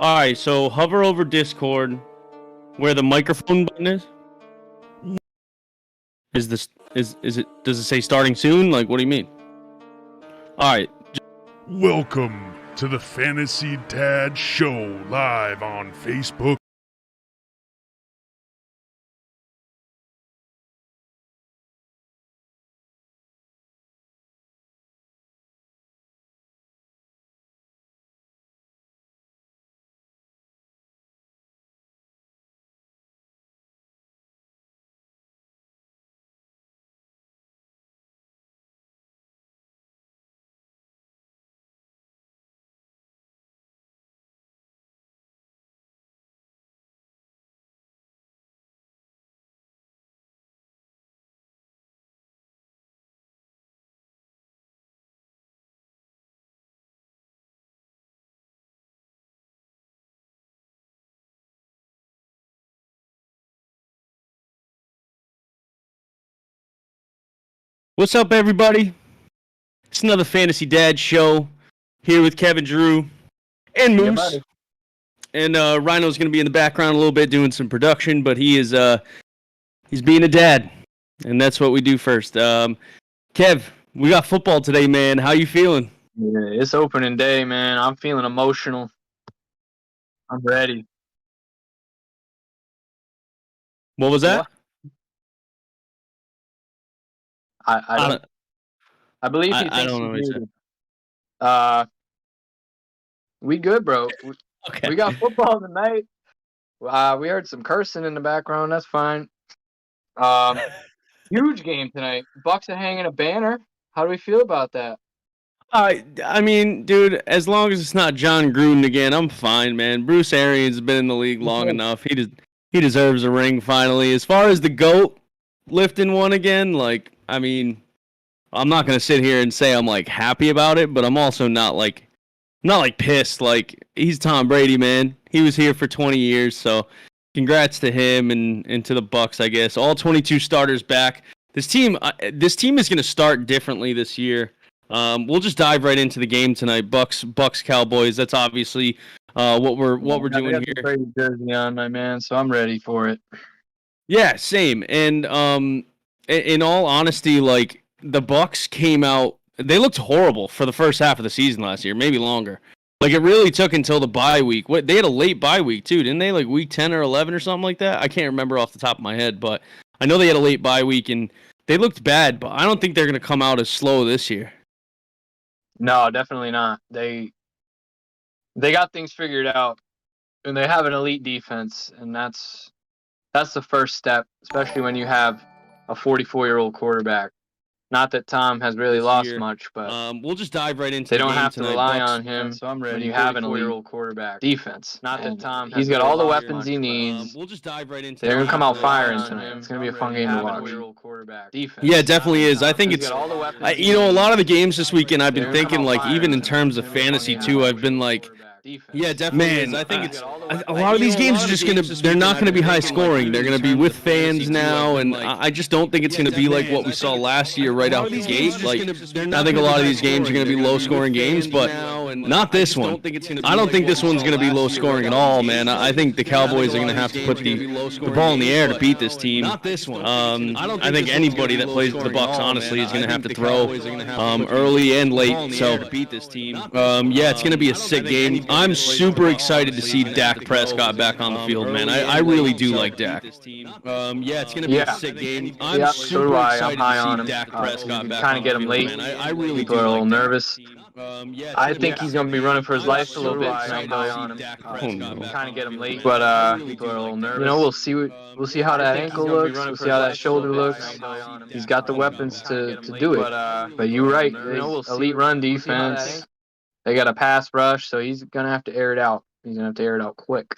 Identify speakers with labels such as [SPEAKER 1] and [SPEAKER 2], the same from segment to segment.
[SPEAKER 1] All right, so hover over Discord where the microphone button is. Is it does it say starting soon? Like what do you mean? All right.
[SPEAKER 2] Welcome to the Fantasy Dad Show live on Facebook.
[SPEAKER 1] What's up everybody? It's another Fantasy Dad show here with Kevin Drew and Moose. And Rhino's going to be in the background a little bit doing some production, but he's being a dad. And that's what we do first. Kev, we got football today, man. How you feeling?
[SPEAKER 3] Yeah, it's opening day, man. I'm feeling emotional. I'm ready.
[SPEAKER 1] What was that?
[SPEAKER 3] I believe he thinks
[SPEAKER 1] I don't know what he said.
[SPEAKER 3] We good, bro.
[SPEAKER 1] Okay.
[SPEAKER 3] We got football tonight. We heard some cursing in the background. That's fine. Huge game tonight. Bucks are hanging a banner. How do we feel about that?
[SPEAKER 1] I mean, dude, as long as it's not John Gruden again, I'm fine, man. Bruce Arians has been in the league long enough. He deserves a ring finally. As far as the GOAT lifting one again, like, I mean, I'm not gonna sit here and say I'm like happy about it, but I'm also not like pissed. Like, he's Tom Brady, man. He was here for 20 years, so congrats to him and to the Bucks, I guess. All 22 starters back. This team is gonna start differently this year. We'll just dive right into the game tonight. Bucks Cowboys. That's obviously what we're doing here.
[SPEAKER 3] I got the jersey on, my man, so I'm ready for it.
[SPEAKER 1] Yeah, same. And in all honesty, like, the Bucks came out, they looked horrible for the first half of the season last year, maybe longer. Like, it really took until the bye week. They had a late bye week too, didn't they? Like week 10 or 11 or something like that. I can't remember off the top of my head, but I know they had a late bye week and they looked bad. But I don't think they're going to come out as slow this year.
[SPEAKER 3] No, definitely not. They got things figured out, and they have an elite defense, and that's the first step, especially when you have a 44-year-old quarterback. Not that Tom has really lost much, but
[SPEAKER 1] we'll just dive right into.
[SPEAKER 3] They don't have to rely
[SPEAKER 1] Bucks,
[SPEAKER 3] on him.
[SPEAKER 1] So I'm ready.
[SPEAKER 3] When you have an elite quarterback defense, not that Tom. He's got all the weapons he needs.
[SPEAKER 1] We'll just dive right into.
[SPEAKER 3] They're gonna come out firing tonight. It's gonna be a fun game to watch.
[SPEAKER 1] Yeah, it definitely is. I think it's. A lot of the games this weekend, I've been thinking, like, even in terms of fantasy too, I've been like. Yeah, definitely. Man, I think it's a lot of these games are just they're not gonna be high scoring. They're gonna be with fans now, and I just don't think it's gonna be like what we saw last year right out the gate. Like, I think a lot of these games are gonna be low scoring games, but not this one. I don't think this one's gonna be low scoring at all, man. I think the Cowboys are gonna have to put the ball in the air to beat this team. Not this one. I think anybody that plays for the Bucks, honestly, is gonna have to throw early and late. So beat this team. Yeah, it's gonna be a sick game. I'm super excited to see Dak Prescott back on the field, man. I really do like Dak. Yeah, it's gonna be a sick game. I'm super excited to see Dak Prescott back.
[SPEAKER 3] Kind of get him late.
[SPEAKER 1] Man. I really
[SPEAKER 3] People are a little nervous. I think
[SPEAKER 1] he's
[SPEAKER 3] he's gonna be running for his life a little bit tonight. Kind of get him late, but people are a little nervous. We'll see how that ankle looks. We'll see how that shoulder looks. He's got the weapons to do it. But you're right. Elite run defense. They got a pass rush, so he's going to have to air it out. He's going to have to air it out quick.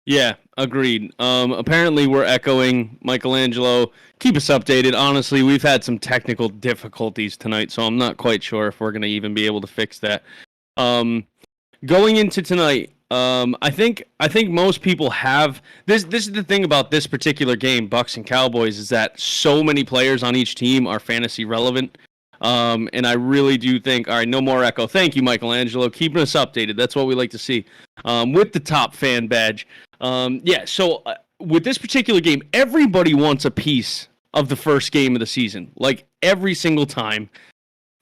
[SPEAKER 1] Yeah, agreed. Apparently, we're echoing Michelangelo. Keep us updated. Honestly, we've had some technical difficulties tonight, so I'm not quite sure if we're going to even be able to fix that. Going into tonight, I think most people have this. This is the thing about this particular game, Bucks and Cowboys, is that so many players on each team are fantasy relevant. And I really do think, all right, no more echo. Thank you, Michelangelo, keeping us updated. That's what we like to see with the top fan badge. So with this particular game, everybody wants a piece of the first game of the season. Like every single time,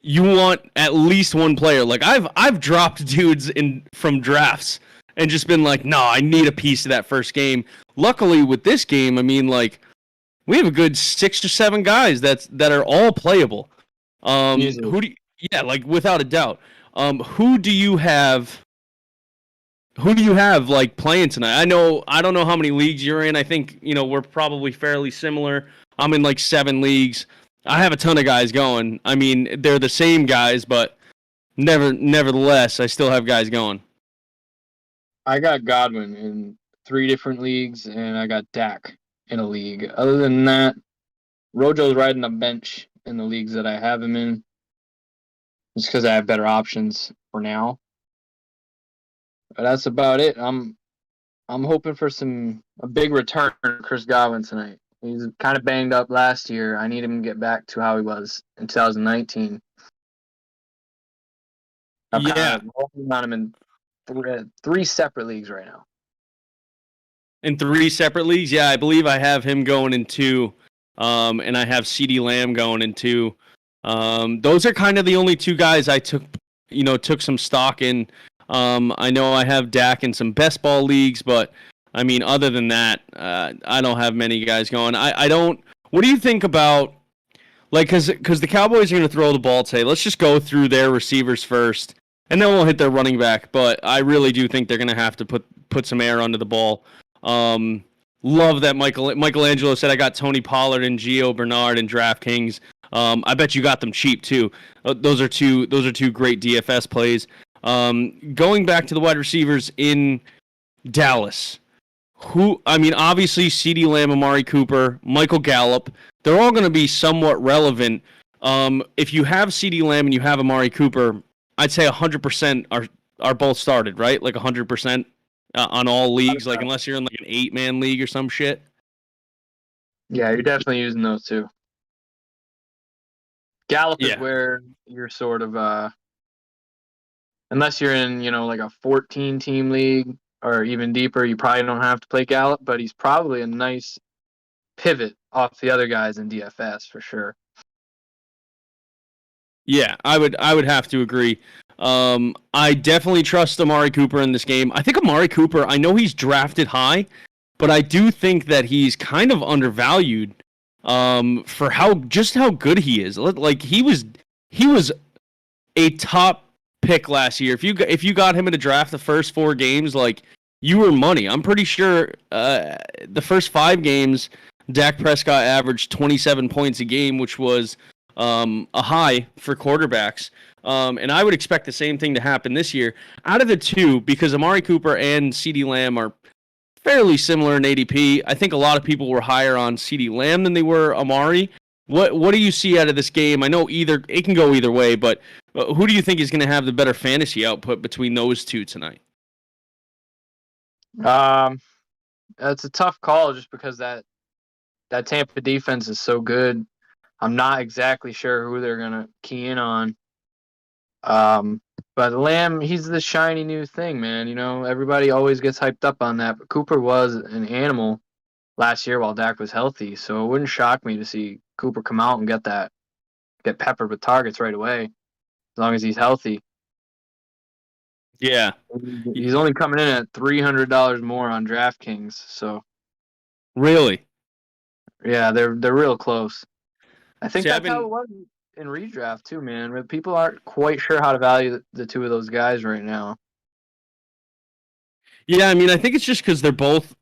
[SPEAKER 1] you want at least one player. Like I've dropped dudes from drafts and just been like, no, I need a piece of that first game. Luckily, with this game, I mean, like we have a good 6 or 7 guys that are all playable. Like without a doubt. Who do you have like playing tonight? I don't know how many leagues you're in. I think, we're probably fairly similar. I'm in like 7 leagues. I have a ton of guys going. I mean, they're the same guys, but nevertheless, I still have guys going.
[SPEAKER 3] I got Godwin in 3 different leagues, and I got Dak in a league. Other than that, Rojo's riding the bench in the leagues that I have him in, just because I have better options for now. But that's about it. I'm hoping for a big return for Chris Godwin tonight. He's kind of banged up last year. I need him to get back to how he was in 2019. I'm kind of holding on him in 3 separate leagues right now.
[SPEAKER 1] In 3 separate leagues? Yeah, I believe I have him going in 2. And I have CeeDee Lamb going in 2. Those are kind of the only 2 guys I took some stock in. I know I have Dak in some best ball leagues, but I mean, other than that, I don't have many guys going. I don't. What do you think about, like, because the Cowboys are going to throw the ball today? Let's just go through their receivers first, and then we'll hit their running back. But I really do think they're going to have to put some air under the ball. Love that Michelangelo said I got Tony Pollard and Gio Bernard and DraftKings. I bet you got them cheap too. Those are two great DFS plays. Going back to the wide receivers in Dallas, obviously CeeDee Lamb, Amari Cooper, Michael Gallup, they're all going to be somewhat relevant. If you have CeeDee Lamb and you have Amari Cooper, I'd say 100% are both started, right? Like 100%. On all leagues, like unless you're in like an 8-man league or some shit.
[SPEAKER 3] Yeah, you're definitely using those 2. Gallup is where you're sort of unless you're in, like a 14-team league or even deeper, you probably don't have to play Gallup, but he's probably a nice pivot off the other guys in DFS for sure.
[SPEAKER 1] Yeah, I would have to agree. I definitely trust Amari Cooper in this game. I think Amari Cooper, I know he's drafted high, but I do think that he's kind of undervalued for how good he is. Like he was a top pick last year. If you got him in a draft the first 4 games, like you were money. I'm pretty sure the first 5 games Dak Prescott averaged 27 points a game, which was a high for quarterbacks. And I would expect the same thing to happen this year. Out of the 2, because Amari Cooper and CeeDee Lamb are fairly similar in ADP, I think a lot of people were higher on CeeDee Lamb than they were Amari. What do you see out of this game? I know it can go either way, but who do you think is going to have the better fantasy output between those 2 tonight?
[SPEAKER 3] It's a tough call just because that Tampa defense is so good. I'm not exactly sure who they're going to key in on. But Lamb, he's the shiny new thing, man. Everybody always gets hyped up on that. But Cooper was an animal last year while Dak was healthy, so it wouldn't shock me to see Cooper come out and get peppered with targets right away, as long as he's healthy.
[SPEAKER 1] Yeah,
[SPEAKER 3] he's only coming in at $300 more on DraftKings. So
[SPEAKER 1] really,
[SPEAKER 3] yeah, they're real close. I think that's how it was in redraft too, man. People aren't quite sure how to value the 2 of those guys right now.
[SPEAKER 1] Yeah, I mean, I think it's just because they're both.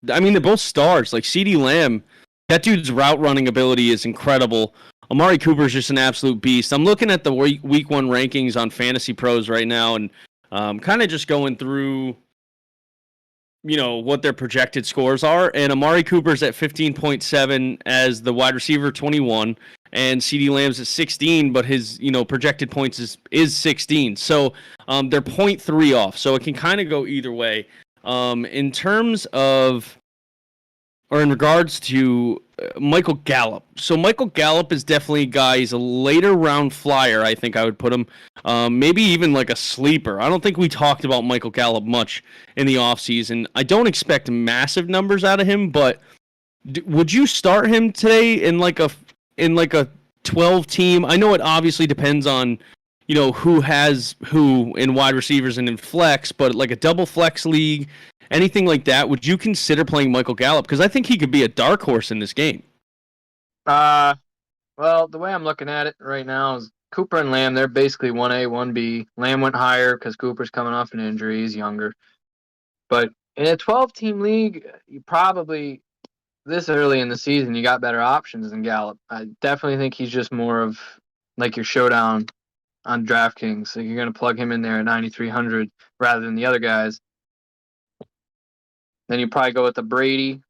[SPEAKER 1] they're both stars. Like CeeDee Lamb, that dude's route running ability is incredible. Amari Cooper's just an absolute beast. I'm looking at the week 1 rankings on Fantasy Pros right now, and kind of just going through, what their projected scores are. And Amari Cooper's at 15.7 as the wide receiver 21, and CeeDee Lamb's at 16, but his projected points is 16. So they're 0.3 off. So it can kind of go either way. In terms of or in regards to Michael Gallup. So Michael Gallup is definitely a guy. He's a later round flyer. I think I would put him. Maybe even like a sleeper. I don't think we talked about Michael Gallup much in the offseason. I don't expect massive numbers out of him, but would you start him today in like a 12 team? I know it obviously depends on who has who in wide receivers and in flex, but like a double flex league, anything like that, would you consider playing Michael Gallup? Because I think he could be a dark horse in this game.
[SPEAKER 3] Well, the way I'm looking at it right now is Cooper and Lamb, they're basically 1A, 1B. Lamb went higher because Cooper's coming off an injury. He's younger. But in a 12-team league, you probably, this early in the season, you got better options than Gallup. I definitely think he's just more of like your showdown on DraftKings. So you're going to plug him in there at 9,300 rather than the other guys. Then you probably go with the Brady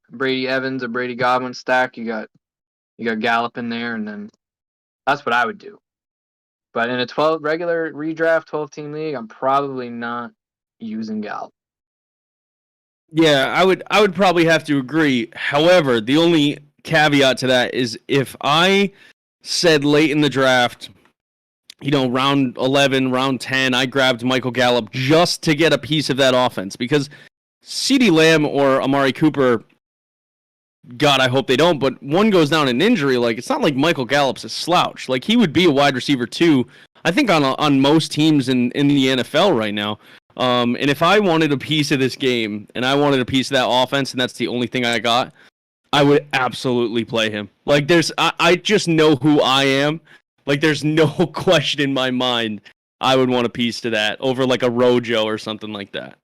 [SPEAKER 3] Evans or Brady Godwin stack. You got Gallup in there, and then that's what I would do. But in a 12 regular redraft 12-team league, I'm probably not using Gallup.
[SPEAKER 1] Yeah, I would probably have to agree. However, the only caveat to that is if I said late in the draft, round 11, round 10, I grabbed Michael Gallup just to get a piece of that offense, because CeeDee Lamb or Amari Cooper, God, I hope they don't, but one goes down in injury, like it's not like Michael Gallup's a slouch. Like he would be a wide receiver too, I think on most teams in the NFL right now. And if I wanted a piece of this game and I wanted a piece of that offense and that's the only thing I got, I would absolutely play him. Like I just know who I am. Like there's no question in my mind I would want a piece of that over like a Rojo or something like that.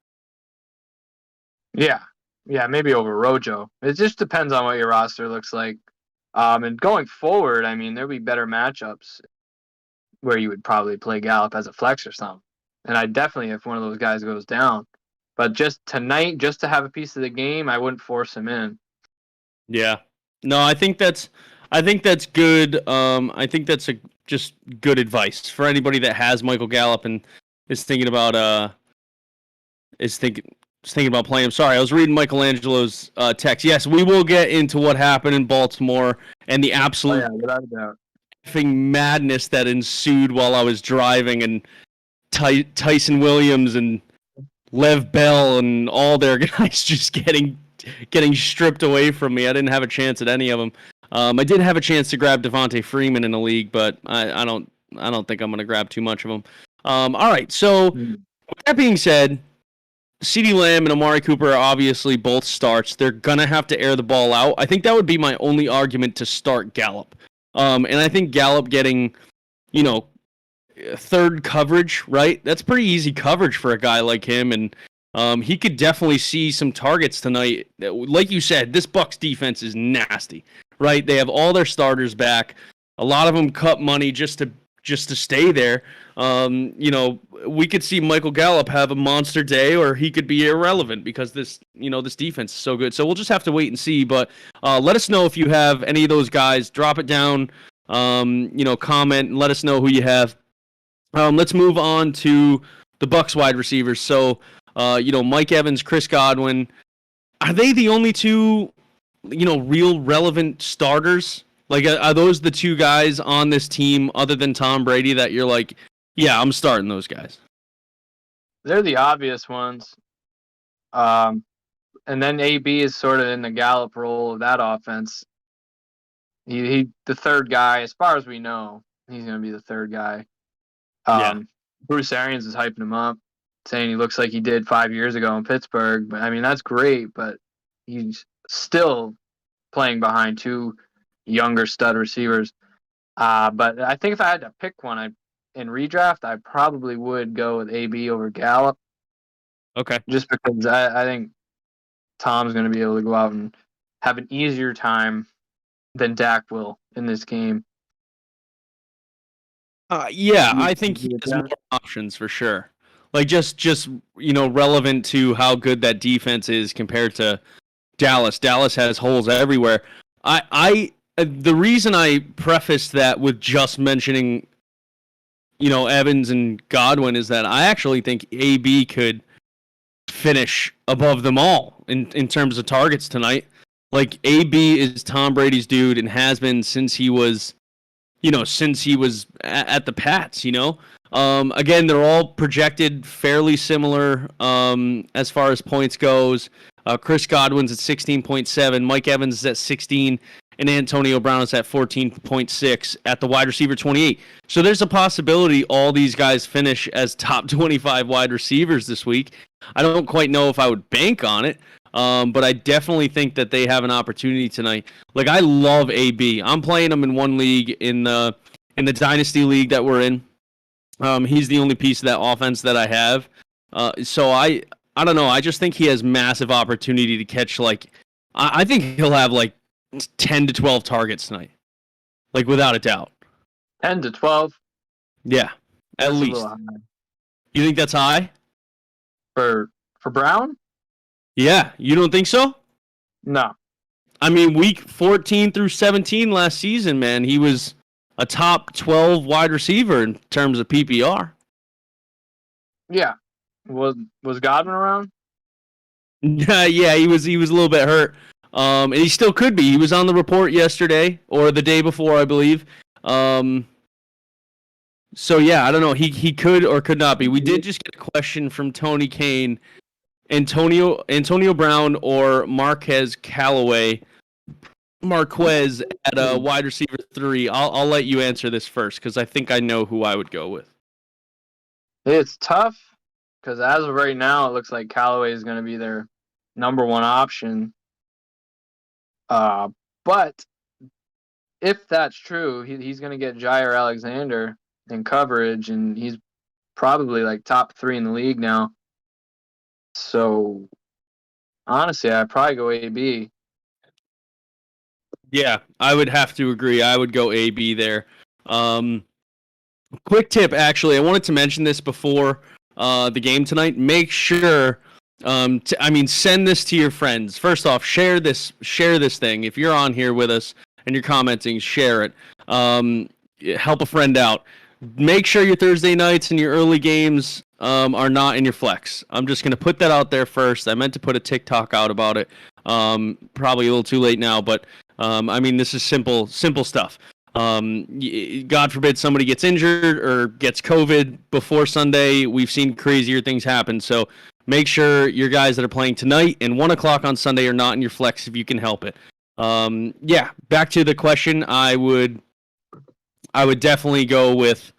[SPEAKER 3] Yeah, maybe over Rojo. It just depends on what your roster looks like. And going forward, I mean, there'll be better matchups where you would probably play Gallup as a flex or something. And I definitely, if one of those guys goes down. But just tonight, just to have a piece of the game, I wouldn't force him in.
[SPEAKER 1] Yeah. No, I think that's good. I think that's just good advice for anybody that has Michael Gallup and is thinking about playing him. Sorry, I was reading Michelangelo's text. Yes, we will get into what happened in Baltimore and the absolute madness that ensued while I was driving, and Tyson Williams and Lev Bell and all their guys just getting stripped away from me. I didn't have a chance at any of them. I did have a chance to grab Devontae Freeman in a league, but I don't think I'm going to grab too much of them. All right, so with that being said, CeeDee Lamb and Amari Cooper are obviously both starts. They're going to have to air the ball out. I think that would be my only argument to start Gallup. And I think Gallup getting, third coverage, right? That's pretty easy coverage for a guy like him. And he could definitely see some targets tonight. Like you said, this Bucs defense is nasty, right? They have all their starters back. A lot of them cut money just to stay there. We could see Michael Gallup have a monster day, or he could be irrelevant because this defense is so good. So we'll just have to wait and see. But let us know if you have any of those guys. Drop it down, comment, and let us know who you have. Let's move on to the Bucs wide receivers. So, Mike Evans, Chris Godwin, are they the only two, real relevant starters? Like, are those the two guys on this team other than Tom Brady that you're like, yeah, I'm starting those guys?
[SPEAKER 3] They're the obvious ones. And then AB is sort of in the Gallup role of that offense. He the third guy, as far as we know, he's going to be the third guy. Bruce Arians is hyping him up, saying he looks like he did 5 years ago in Pittsburgh. But I mean, that's great, but he's still playing behind two younger stud receivers. But I think if I had to pick one in redraft, I probably would go with AB over Gallup.
[SPEAKER 1] Okay.
[SPEAKER 3] Just because I think Tom's going to be able to go out and have an easier time than Dak will in this game.
[SPEAKER 1] I think he has more options for sure. Like just relevant to how good that defense is compared to Dallas. Dallas has holes everywhere. The reason I prefaced that with just mentioning, Evans and Godwin is that I actually think AB could finish above them all in terms of targets tonight. Like, AB is Tom Brady's dude and has been since he was at the Pats, Again, they're all projected fairly similar as far as points goes. Chris Godwin's at 16.7, Mike Evans is at 16, and Antonio Brown is at 14.6 at the wide receiver 28. So there's a possibility all these guys finish as top 25 wide receivers this week. I don't quite know if I would bank on it, but I definitely think that they have an opportunity tonight. Like, I love AB. I'm playing him in one league in the Dynasty League that we're in. He's the only piece of that offense that I have. So I don't know. I just think he has massive opportunity to catch, I think he'll have 10 to 12 targets tonight. Without a doubt.
[SPEAKER 3] 10 to 12?
[SPEAKER 1] Yeah, at least. You think that's high?
[SPEAKER 3] For Brown?
[SPEAKER 1] Yeah, you don't think so?
[SPEAKER 3] No.
[SPEAKER 1] I mean, week 14 through 17 last season, man, he was a top 12 wide receiver in terms of PPR.
[SPEAKER 3] Yeah. Was Godwin around?
[SPEAKER 1] Yeah, he was a little bit hurt. And he still could be. He was on the report yesterday or the day before, I believe. So yeah, I don't know. He could or could not be. We did just get a question from Tony Kane. Antonio Brown or Marquez at wide receiver 3. I'll let you answer this first because I think I know who I would go with.
[SPEAKER 3] It's tough because as of right now, it looks like Callaway is going to be their number one option. But if that's true, he's going to get Jair Alexander in coverage, and he's probably top 3 in the league now. So, honestly, I'd probably go AB.
[SPEAKER 1] Yeah, I would have to agree. I would go AB there. Quick tip, actually. I wanted to mention this before the game tonight. Make sure, send this to your friends. First off, share this thing. If you're on here with us and you're commenting, share it. Help a friend out. Make sure your Thursday nights and your early games are not in your flex. I'm just going to put that out there first. I meant to put a TikTok out about it. Probably a little too late now, but this is simple stuff. God forbid somebody gets injured or gets COVID before Sunday. We've seen crazier things happen. So make sure your guys that are playing tonight and 1 o'clock on Sunday are not in your flex if you can help it. Back to the question. I would definitely go with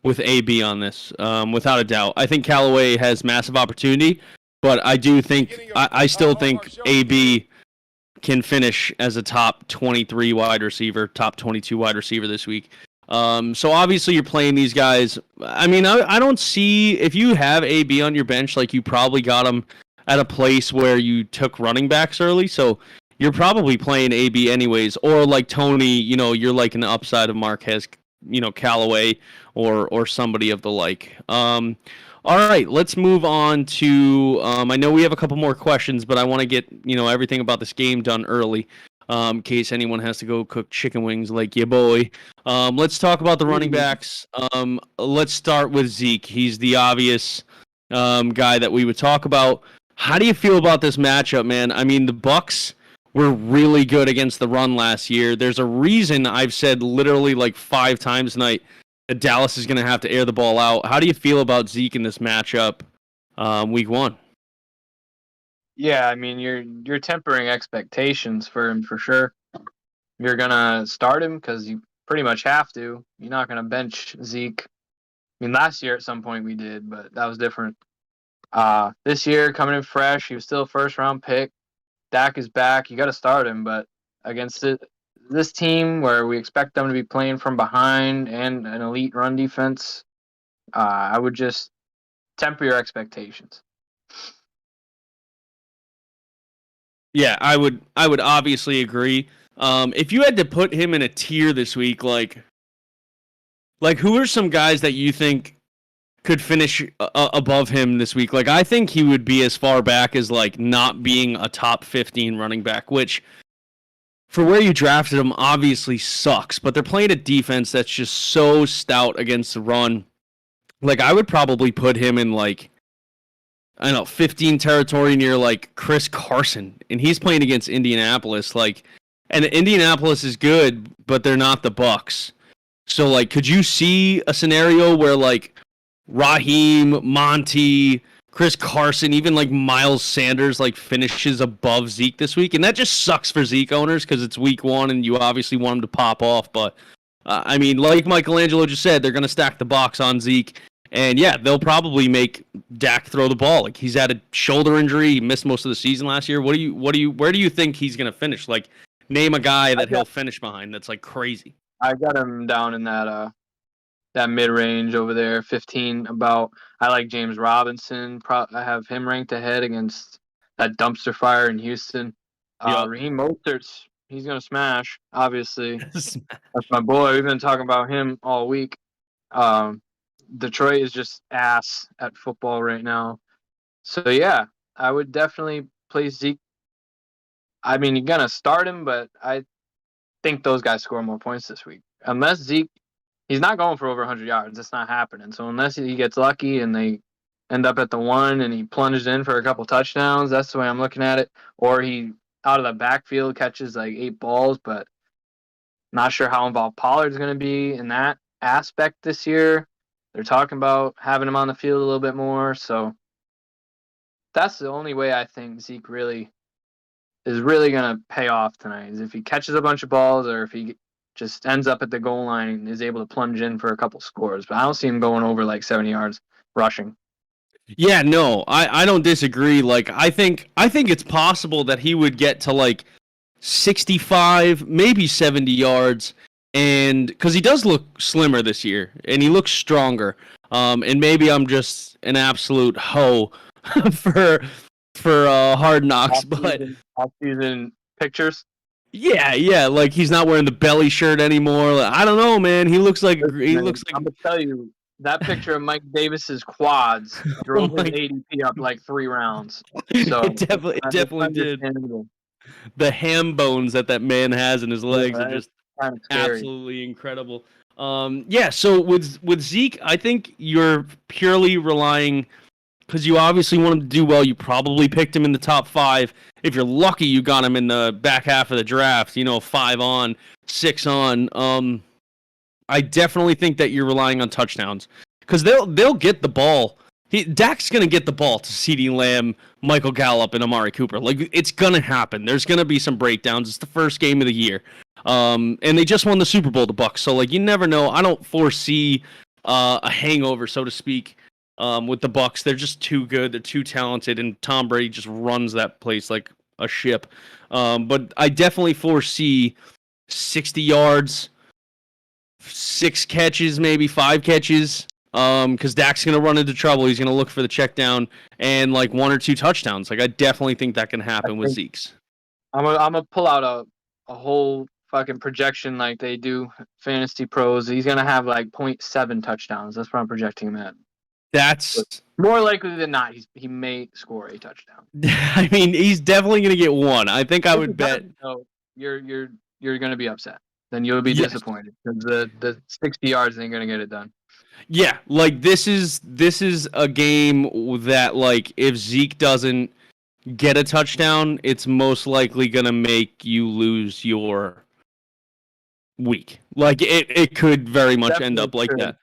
[SPEAKER 1] AB on this, without a doubt. I think Callaway has massive opportunity, but I do think I still think AB can finish as a top 23 wide receiver, top 22 wide receiver this week. So obviously you're playing these guys. I don't see, if you have AB on your bench, you probably got him at a place where you took running backs early, so you're probably playing AB anyways. Or like Tony, you're liking the upside of Marquez, Callaway or somebody of the like. All right, let's move on to, I know we have a couple more questions, but I want to get, everything about this game done early, in case anyone has to go cook chicken wings like your boy. Let's talk about the running backs. Let's start with Zeke. He's the obvious guy that we would talk about. How do you feel about this matchup, man? The Bucs were really good against the run last year. There's a reason I've said literally 5 times tonight that Dallas is going to have to air the ball out. How do you feel about Zeke in this matchup week 1?
[SPEAKER 3] Yeah, you're tempering expectations for him for sure. You're going to start him because you pretty much have to. You're not going to bench Zeke. Last year at some point we did, but that was different. This year, coming in fresh, he was still a first-round pick. Dak is back. You got to start him, but against this team where we expect them to be playing from behind and an elite run defense, I would just temper your expectations.
[SPEAKER 1] Yeah, I would obviously agree. If you had to put him in a tier this week, like who are some guys that you think could finish above him this week? I think he would be as far back as not being a top 15 running back, which for where you drafted him obviously sucks, but they're playing a defense that's just so stout against the run. I would probably put him in I don't know, 15 territory near like Chris Carson, and he's playing against Indianapolis. Like, and Indianapolis is good, but they're not the Bucks. So like, could you see a scenario where like Raheem, Monty, Chris Carson, even like Miles Sanders like finishes above Zeke this week? And that just sucks for Zeke owners because it's week 1 and you obviously want him to pop off. But I mean, like Michelangelo just said, they're going to stack the box on Zeke. And yeah, they'll probably make Dak throw the ball. Like, he's had a shoulder injury, he missed most of the season last year. Where do you think he's going to finish? Like, name a guy that he'll finish behind that's like crazy.
[SPEAKER 3] I got him down in that mid range over there, 15. I like James Robinson. I have him ranked ahead against that dumpster fire in Houston. Raheem Mostert's, he's gonna smash. Obviously, that's my boy. We've been talking about him all week. Detroit is just ass at football right now. So yeah, I would definitely play Zeke. I mean, you're gonna start him, but I think those guys score more points this week. Unless Zeke, he's not going for over 100 yards. It's not happening. So unless he gets lucky and they end up at the 1 and he plunges in for a couple touchdowns, that's the way I'm looking at it. Or he, out of the backfield, catches like 8 balls, but not sure how involved Pollard's going to be in that aspect this year. They're talking about having him on the field a little bit more. So that's the only way I think Zeke is really going to pay off tonight, is if he catches a bunch of balls or if he just ends up at the goal line and is able to plunge in for a couple scores. But I don't see him going over like 70 yards rushing.
[SPEAKER 1] Yeah, no, I don't disagree. Like, I think it's possible that he would get to like 65, maybe 70 yards, and because he does look slimmer this year and he looks stronger. And maybe I'm just an absolute hoe for Hard Knocks, but
[SPEAKER 3] off-season pictures.
[SPEAKER 1] Yeah, like he's not wearing the belly shirt anymore. Like, I don't know, man. He looks like
[SPEAKER 3] I'm gonna tell you, that picture of Mike Davis's quads drove his ADP up like 3 rounds. So
[SPEAKER 1] it definitely did. The ham bones that man has in his legs are just absolutely incredible. Yeah. So with Zeke, I think you're purely relying, because you obviously want him to do well. You probably picked him in the top 5. If you're lucky, you got him in the back half of the draft, 5 on, 6 on. I definitely think that you're relying on touchdowns, because they'll get the ball. Dak's going to get the ball to CeeDee Lamb, Michael Gallup, and Amari Cooper. Like, it's going to happen. There's going to be some breakdowns. It's the first game of the year. And they just won the Super Bowl, the Bucs. So, like, you never know. I don't foresee a hangover, so to speak, with the Bucs. They're just too good. They're too talented, and Tom Brady just runs that place like a ship. But I definitely foresee 60 yards, 6 catches, maybe 5 catches. Because Dak's going to run into trouble. He's going to look for the check down and like 1 or 2 touchdowns. Like, I definitely think that can happen with Zeke's.
[SPEAKER 3] I'm gonna pull out a whole fucking projection like they do fantasy pros. He's going to have like 0.7 touchdowns. That's what I'm projecting him at.
[SPEAKER 1] That's
[SPEAKER 3] more likely than not. He may score a touchdown.
[SPEAKER 1] I mean, he's definitely going to get 1. I think I would bet.
[SPEAKER 3] No, you're going to be upset. Then you'll be disappointed because the 60 yards ain't going to get it done.
[SPEAKER 1] Yeah, like this is a game that, like, if Zeke doesn't get a touchdown, it's most likely gonna make you lose your week. Like, it could very much end up like that.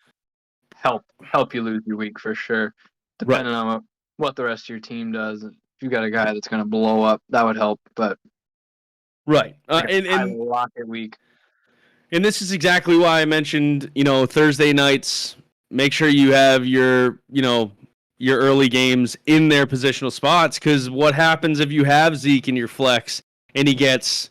[SPEAKER 3] Help you lose your week for sure. Depending on what the rest of your team does. If you got a guy that's gonna blow up, that would help. But
[SPEAKER 1] right, and
[SPEAKER 3] lock it week.
[SPEAKER 1] And this is exactly why I mentioned, Thursday nights. Make sure you have your early games in their positional spots, because what happens if you have Zeke in your flex and he gets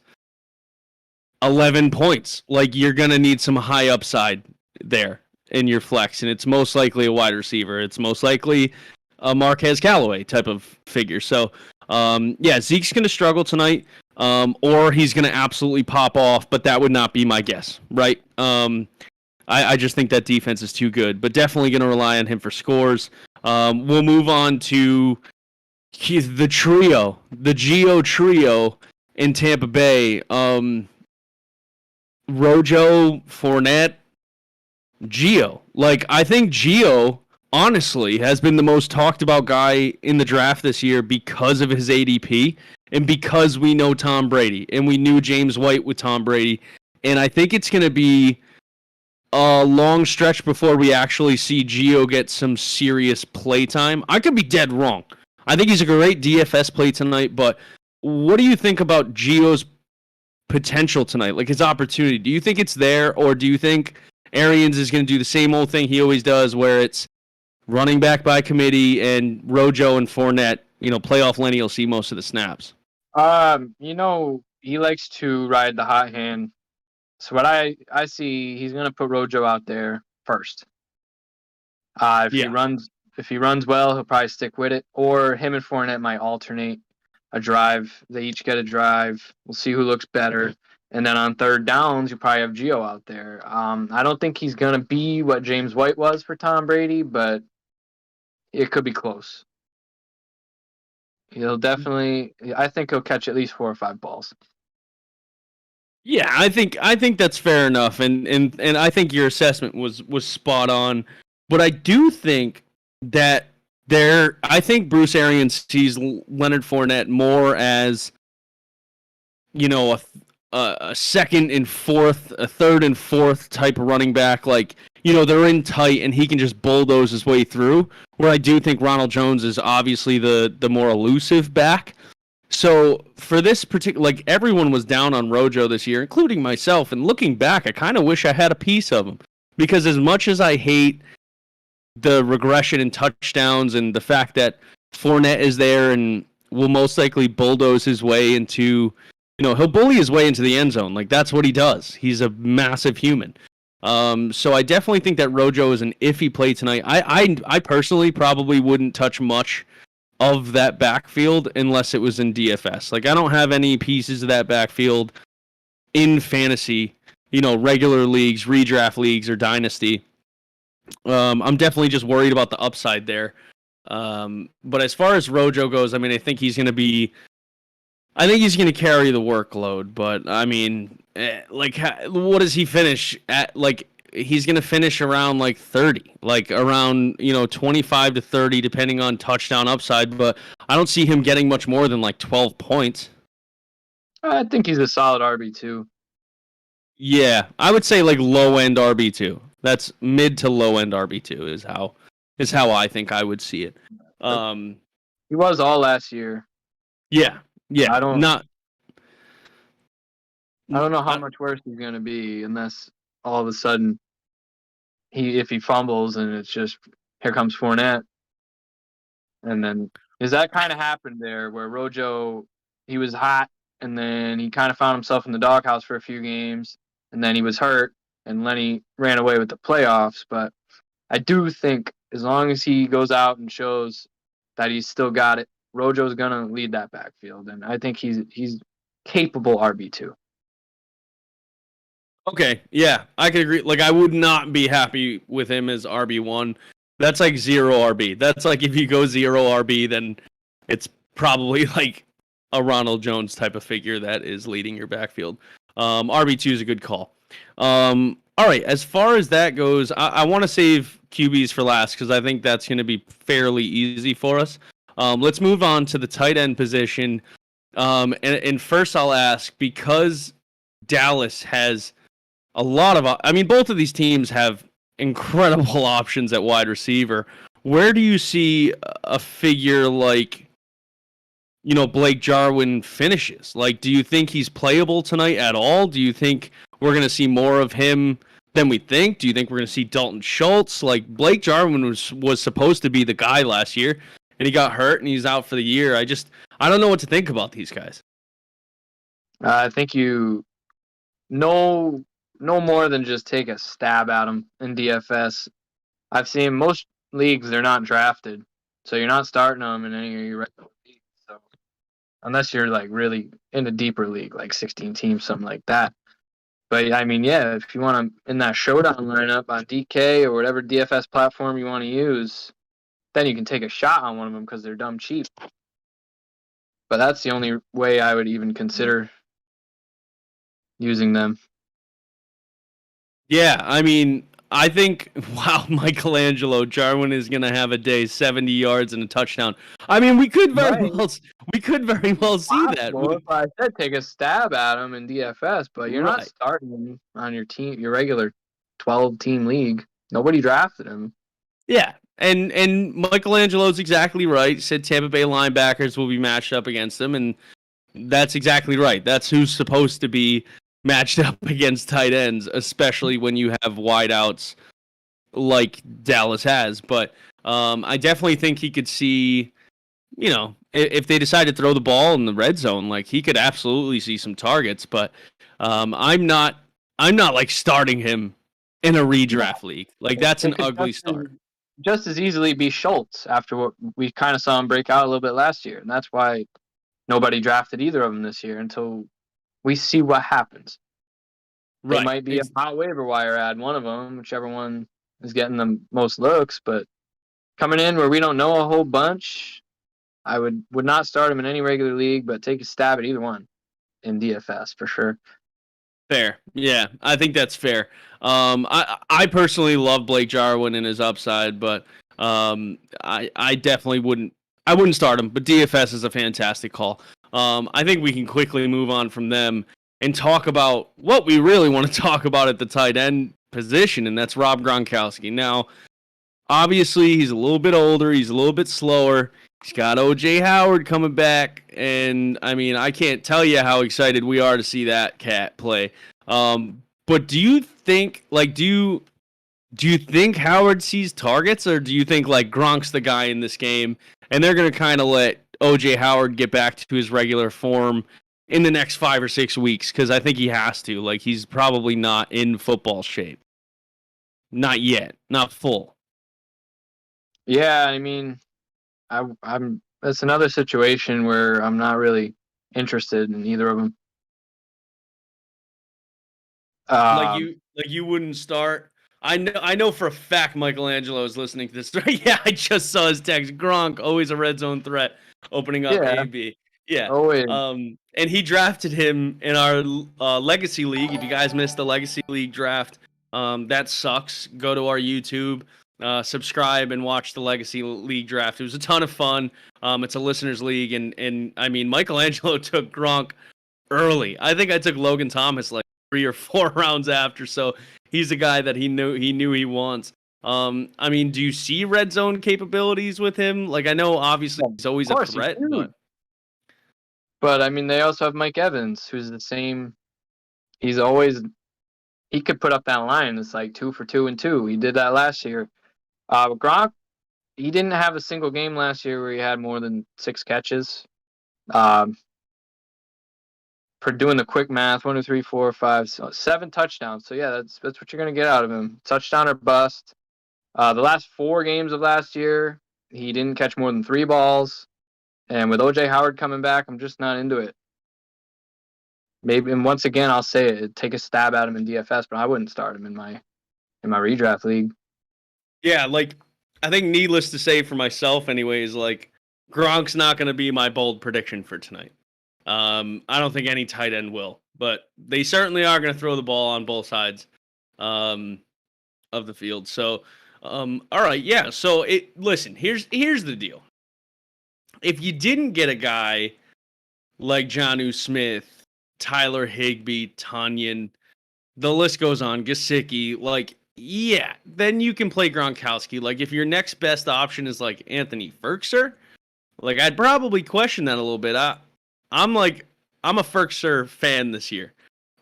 [SPEAKER 1] 11 points? Like, you're going to need some high upside there in your flex, and it's most likely a wide receiver. It's most likely a Marquez Callaway type of figure. So, Zeke's going to struggle tonight, or he's going to absolutely pop off, but that would not be my guess, right? I just think that defense is too good, but definitely going to rely on him for scores. We'll move on to the trio, the Geo trio in Tampa Bay. Rojo, Fournette, Geo. Like, I think Geo honestly has been the most talked about guy in the draft this year because of his ADP and because we know Tom Brady and we knew James White with Tom Brady. And I think it's going to be a long stretch before we actually see Gio get some serious play time. I could be dead wrong. I think he's a great DFS play tonight, but what do you think about Gio's potential tonight, like his opportunity? Do you think it's there, or do you think Arians is going to do the same old thing he always does, where it's running back by committee and Rojo and Fournette, playoff Lenny will see most of the snaps?
[SPEAKER 3] He likes to ride the hot hand. So what I see, he's going to put Rojo out there first. If he runs well, he'll probably stick with it. Or him and Fournette might alternate a drive. They each get a drive. We'll see who looks better. And then on third downs, you probably have Gio out there. I don't think he's going to be what James White was for Tom Brady, but it could be close. I think he'll catch at least 4 or 5 balls.
[SPEAKER 1] Yeah, I think that's fair enough, and I think your assessment was spot on. But I do think that I think Bruce Arians sees Leonard Fournette more as, a second and fourth, a third and fourth type of running back. Like, they're in tight and he can just bulldoze his way through. Where I do think Ronald Jones is obviously the more elusive back. So for this particular, like, everyone was down on Rojo this year, including myself. And looking back, I kind of wish I had a piece of him, because as much as I hate the regression in touchdowns and the fact that Fournette is there and will most likely bulldoze his way into, he'll bully his way into the end zone. Like, that's what he does. He's a massive human. So I definitely think that Rojo is an iffy play tonight. I personally probably wouldn't touch much of that backfield unless it was in DFS. Like, I don't have any pieces of that backfield in fantasy, regular leagues, redraft leagues, or dynasty. I'm definitely just worried about the upside there. But as far as Rojo goes, I mean, I think he's going to carry the workload. But I mean, what does he finish at? Like, he's going to finish around like 30, like around, 25 to 30, depending on touchdown upside. But I don't see him getting much more than like 12 points.
[SPEAKER 3] I think he's a solid RB2.
[SPEAKER 1] Yeah, I would say like low end RB2. That's mid to low end RB2 is how I think I would see it.
[SPEAKER 3] He was all last year.
[SPEAKER 1] Yeah. I don't know
[SPEAKER 3] how much worse he's going to be unless all of a sudden if he fumbles and it's just, here comes Fournette. And then that kind of happened there where Rojo, he was hot and then he kind of found himself in the doghouse for a few games and then he was hurt and Lenny ran away with the playoffs. But I do think as long as he goes out and shows that he's still got it, Rojo's going to lead that backfield. And I think he's capable RB2.
[SPEAKER 1] Okay, yeah, I could agree. Like, I would not be happy with him as RB1. That's like 0 RB. That's like if you go 0 RB, then it's probably like a Ronald Jones type of figure that is leading your backfield. RB2 is a good call. All right, as far as that goes, I want to save QBs for last because I think that's going to be fairly easy for us. Let's move on to the tight end position. And first I'll ask, because Dallas has a lot of, both of these teams have incredible options at wide receiver. Where do you see a figure like, Blake Jarwin finishes? Like, do you think he's playable tonight at all? Do you think we're going to see more of him than we think? Do you think we're going to see Dalton Schultz? Like, Blake Jarwin was supposed to be the guy last year, and he got hurt, and he's out for the year. I don't know what to think about these guys.
[SPEAKER 3] I think you know no more than just take a stab at them in DFS. I've seen most leagues, they're not drafted, so you're not starting them in any of your regular leagues. So unless you're like really in a deeper league, like 16 teams, something like that. But if you want to in that showdown lineup on DK or whatever DFS platform you want to use, then you can take a shot on one of them because they're dumb cheap. But that's the only way I would even consider using them.
[SPEAKER 1] Yeah, I think, wow, Michelangelo, Jarwin is going to have a day, 70 yards and a touchdown. I mean, we could very well see that.
[SPEAKER 3] If I said take a stab at him in DFS, but you're not starting him on your team, your regular 12-team league. Nobody drafted him.
[SPEAKER 1] Yeah, and Michelangelo's exactly right. Said Tampa Bay linebackers will be matched up against him, and that's exactly right. That's who's supposed to be matched up against tight ends, especially when you have wideouts like Dallas has. But I definitely think he could see, if they decide to throw the ball in the red zone, like he could absolutely see some targets. But I'm not like starting him in a redraft league. Like that's an ugly start.
[SPEAKER 3] Just as easily be Schultz after what we kind of saw him break out a little bit last year, and that's why nobody drafted either of them this year until we see what happens. Right. It might be a hot waiver wire ad, one of them, whichever one is getting the most looks. But coming in where we don't know a whole bunch, I would not start him in any regular league, but take a stab at either one in DFS for sure.
[SPEAKER 1] Fair. Yeah, I think that's fair. I personally love Blake Jarwin and his upside, but I definitely wouldn't start him. But DFS is a fantastic call. I think we can quickly move on from them and talk about what we really want to talk about at the tight end position, and that's Rob Gronkowski. Now, obviously, he's a little bit older. He's a little bit slower. He's got O.J. Howard coming back, and I mean, I can't tell you how excited we are to see that cat play. But do you think, do you think Howard sees targets, or do you think like Gronk's the guy in this game, and they're gonna kind of let O.J. Howard get back to his regular form in the next 5 or 6 weeks? Because I think he has to. Like, he's probably not in football shape. Not yet. Not full.
[SPEAKER 3] Yeah, I mean, I'm. That's another situation where I'm not really interested in either of them.
[SPEAKER 1] You wouldn't start. I know for a fact Michelangelo is listening to this. Yeah, I just saw his text. Gronk, always a red zone threat, opening up AB. Yeah.
[SPEAKER 3] Always.
[SPEAKER 1] And he drafted him in our Legacy League. If you guys missed the Legacy League draft, that sucks. Go to our YouTube, subscribe, and watch the Legacy League draft. It was a ton of fun. It's a listeners league, and I mean, Michelangelo took Gronk early. I think I took Logan Thomas like 3 or 4 rounds after, so he's a guy that he knew he wants. I mean, do you see red zone capabilities with him? Like, I know obviously he's always a threat,
[SPEAKER 3] but I mean, they also have Mike Evans, who's the same. He could put up that line. It's like 2 for 2 and 2. He did that last year. Gronk, he didn't have a single game last year where he had more than 6 catches. For doing the quick math, 1, 2, 3, 4, 5, 7 touchdowns. So yeah, that's what you're gonna get out of him. Touchdown or bust. The last 4 games of last year, he didn't catch more than 3 balls. And with O.J. Howard coming back, I'm just not into it. Maybe, and once again, I'll say it, take a stab at him in DFS, but I wouldn't start him in my redraft league.
[SPEAKER 1] Yeah, like, I think needless to say for myself anyways, like, Gronk's not going to be my bold prediction for tonight. I don't think any tight end will, but they certainly are going to throw the ball on both sides of the field. So, all right, yeah. So, listen, here's the deal. If you didn't get a guy like Jonnu Smith, Tyler Higbee, Tunyon, the list goes on, Gesicki, like, yeah, then you can play Gronkowski. Like, if your next best option is like Anthony Ferkser, like, I'd probably question that a little bit. I'm a Ferkser fan this year.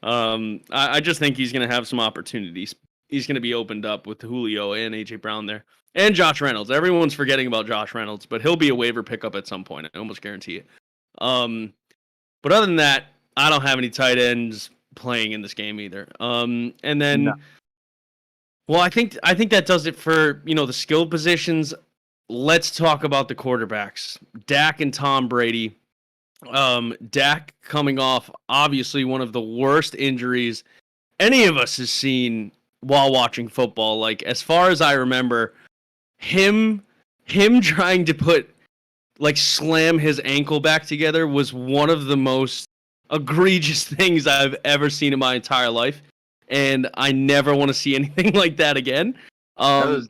[SPEAKER 1] I just think he's going to have some opportunities. He's going to be opened up with Julio and AJ Brown there. And Josh Reynolds. Everyone's forgetting about Josh Reynolds, but he'll be a waiver pickup at some point. I almost guarantee it. But other than that, I don't have any tight ends playing in this game either. And then, no. Well, I think that does it for, the skill positions. Let's talk about the quarterbacks. Dak and Tom Brady. Dak coming off obviously one of the worst injuries any of us has seen while watching football. Like, as far as I remember, him trying to slam his ankle back together was one of the most egregious things I've ever seen in my entire life. and I never want to see anything like that again.
[SPEAKER 3] That was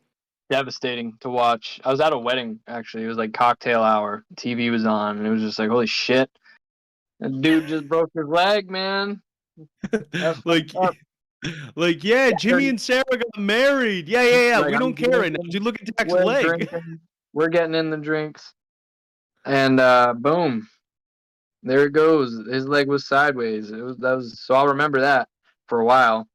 [SPEAKER 3] devastating to watch. I was at a wedding, actually. It was like cocktail hour. TV was on, and it was just like, holy shit. That dude just broke his leg, man.
[SPEAKER 1] like, yeah, Jimmy and Sarah got married. Yeah.
[SPEAKER 3] Like,
[SPEAKER 1] we don't care right now. Dude, look at Dak's leg.
[SPEAKER 3] Drinking. We're getting in the drinks. And boom. There it goes. His leg was sideways. So I'll remember that for a while.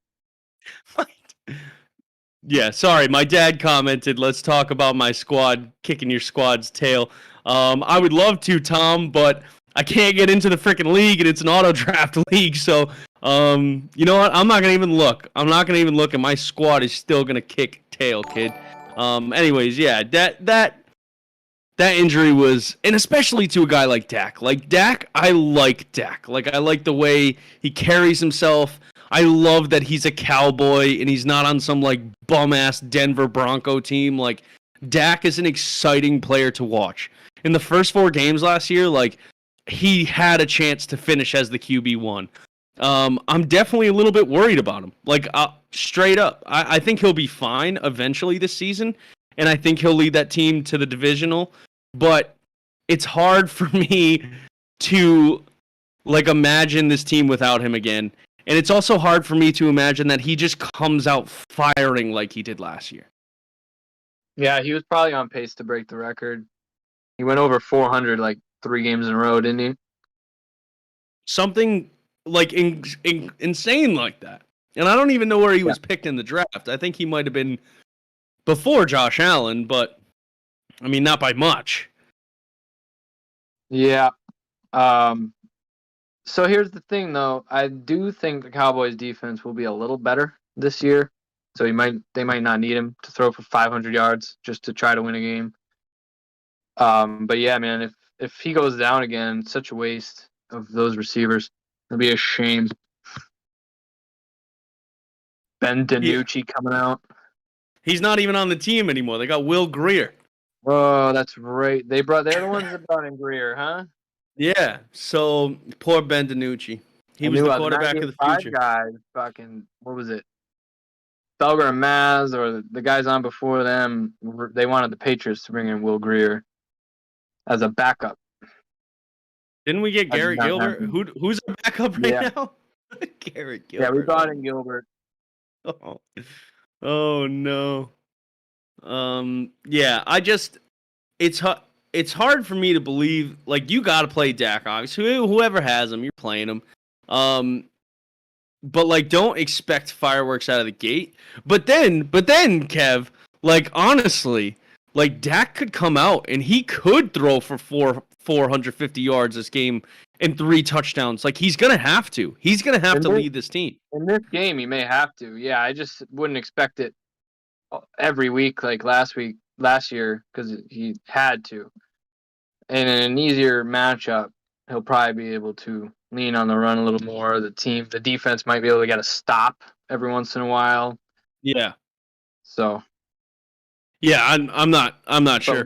[SPEAKER 1] Yeah, sorry. My dad commented, let's talk about my squad kicking your squad's tail. I would love to, Tom, but I can't get into the freaking league, and it's an auto draft league. So, you know what? I'm not gonna even look. And my squad is still gonna kick tail, kid. Anyways, yeah, that injury was, and especially to a guy like Dak. Like Dak, I like Dak. Like I like the way he carries himself. I love that he's a Cowboy and he's not on some like bum-ass Denver Bronco team. Like Dak is an exciting player to watch. In the first 4 games last year, like he had a chance to finish as the QB1. I'm definitely a little bit worried about him. Like straight up, I think he'll be fine eventually this season, and I think he'll lead that team to the divisional. But it's hard for me to like imagine this team without him again. And it's also hard for me to imagine that he just comes out firing like he did last year.
[SPEAKER 3] Yeah, he was probably on pace to break the record. He went over 400 like 3 games in a row, didn't he?
[SPEAKER 1] Something like insane like that. And I don't even know where he was picked in the draft. I think he might have been before Josh Allen, but I mean, not by much.
[SPEAKER 3] Yeah. So here's the thing, though. I do think the Cowboys' defense will be a little better this year. So they might not need him to throw for 500 yards just to try to win a game. But yeah, man, if he goes down again, such a waste of those receivers. It'll be a shame. Ben DiNucci coming out.
[SPEAKER 1] He's not even on the team anymore. They got Will Grier.
[SPEAKER 3] Oh, that's right. They're the ones that brought in Grier, huh?
[SPEAKER 1] Yeah. So poor Ben DiNucci. He was the quarterback of the future.
[SPEAKER 3] Guys, fucking, what was it? Felger and Maz, or the guys on before them, they wanted the Patriots to bring in Will Grier as a backup.
[SPEAKER 1] Didn't we get Garrett Gilbert? Who's our backup right now? Garrett Gilbert.
[SPEAKER 3] Yeah, we brought in Gilbert.
[SPEAKER 1] Oh no. Yeah, it's hard for me to believe. Like, you got to play Dak, obviously. Whoever has him, you're playing him. But like, don't expect fireworks out of the gate. But then, Kev, like, honestly, like Dak could come out and he could throw for 450 yards this game and 3 touchdowns. Like, he's gonna have to. He's gonna have to lead this team.
[SPEAKER 3] In this game, he may have to. Yeah, I just wouldn't expect it every week like last year, because he had to. And in an easier matchup, he'll probably be able to lean on the run a little more. The defense might be able to get a stop every once in a while.
[SPEAKER 1] Yeah.
[SPEAKER 3] So.
[SPEAKER 1] Yeah, I'm not sure.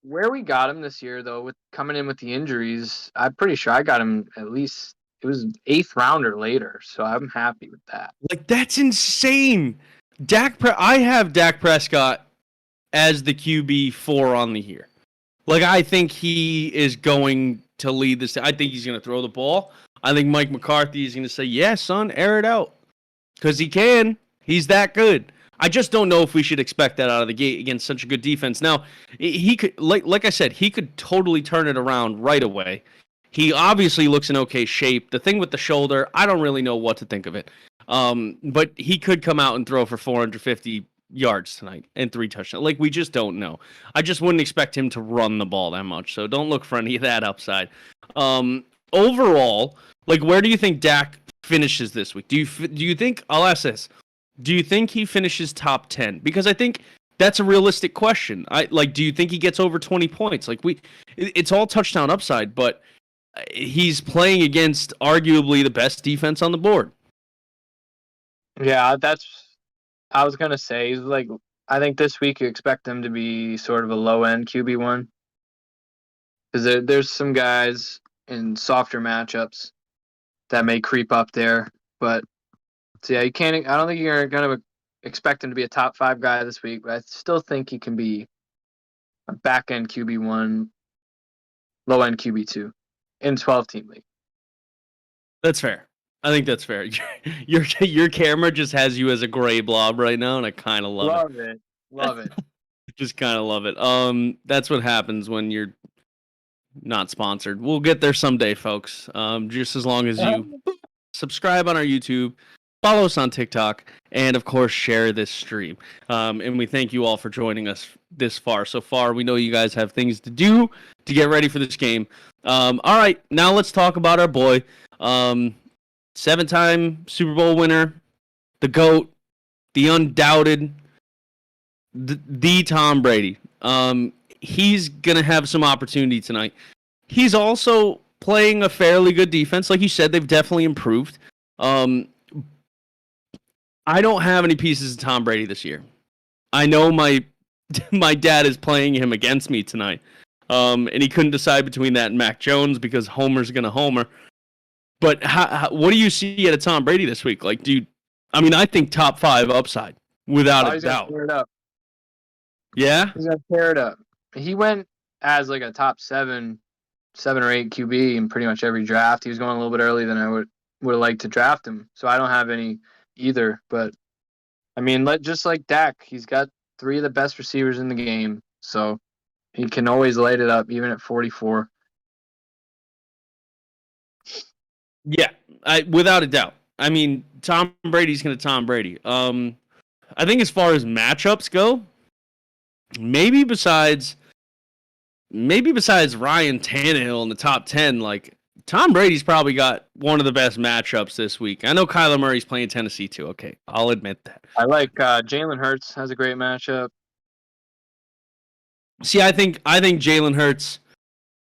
[SPEAKER 3] Where we got him this year, though, with coming in with the injuries, I'm pretty sure I got him at least, it was 8th round or later. So I'm happy with that.
[SPEAKER 1] Like, that's insane. I have Dak Prescott as the QB4 on the year. Like, I think he is going to lead this. I think he's going to throw the ball. I think Mike McCarthy is going to say, yeah, son, air it out. Because he can. He's that good. I just don't know if we should expect that out of the gate against such a good defense. Now, he could, like I said, he could totally turn it around right away. He obviously looks in okay shape. The thing with the shoulder, I don't really know what to think of it. But he could come out and throw for 450 yards tonight and 3 touchdowns. Like, we just don't know. I just wouldn't expect him to run the ball that much. So don't look for any of that upside. Overall, like, where do you think Dak finishes this week? Do you think, I'll ask this, do you think he finishes top 10? Because I think that's a realistic question. Do you think he gets over 20 points? Like, it's all touchdown upside, but he's playing against arguably the best defense on the board.
[SPEAKER 3] Yeah, I was going to say, like, I think this week you expect them to be sort of a low-end QB1. Because there's some guys in softer matchups that may creep up there. But So yeah, you can't. I don't think you're gonna expect him to be a top 5 guy this week, but I still think he can be a back end QB1, low end QB2 in 12-team league.
[SPEAKER 1] That's fair. I think that's fair. Your camera just has you as a gray blob right now, and I kind of love it.
[SPEAKER 3] Love it.
[SPEAKER 1] Just kind of love it. That's what happens when you're not sponsored. We'll get there someday, folks. Just as long as you subscribe on our YouTube, follow us on TikTok, and of course share this stream. And we thank you all for joining us this far. So far, we know you guys have things to do to get ready for this game. All right, now let's talk about our boy. 7-time Super Bowl winner, the GOAT, the undoubted, the Tom Brady. He's going to have some opportunity tonight. He's also playing a fairly good defense. Like you said, they've definitely improved. I don't have any pieces of Tom Brady this year. I know my dad is playing him against me tonight. And he couldn't decide between that and Mac Jones because Homer's going to homer. But what do you see out of Tom Brady this week? Like, I think top 5 upside without a doubt.
[SPEAKER 3] Tear it up.
[SPEAKER 1] Yeah?
[SPEAKER 3] He's gonna tear it up. He went as like a top 7 or 8 QB in pretty much every draft. He was going a little bit earlier than I would have liked to draft him. So I don't have any either. But just like Dak, he's got 3 of the best receivers in the game. So he can always light it up, even at 44.
[SPEAKER 1] Yeah, without a doubt. Tom Brady's going to Tom Brady. I think as far as matchups go, maybe besides Ryan Tannehill in the top 10, like Tom Brady's probably got one of the best matchups this week. I know Kyler Murray's playing Tennessee too. Okay, I'll admit that.
[SPEAKER 3] I like Jalen Hurts has a great matchup.
[SPEAKER 1] See, I think Jalen Hurts.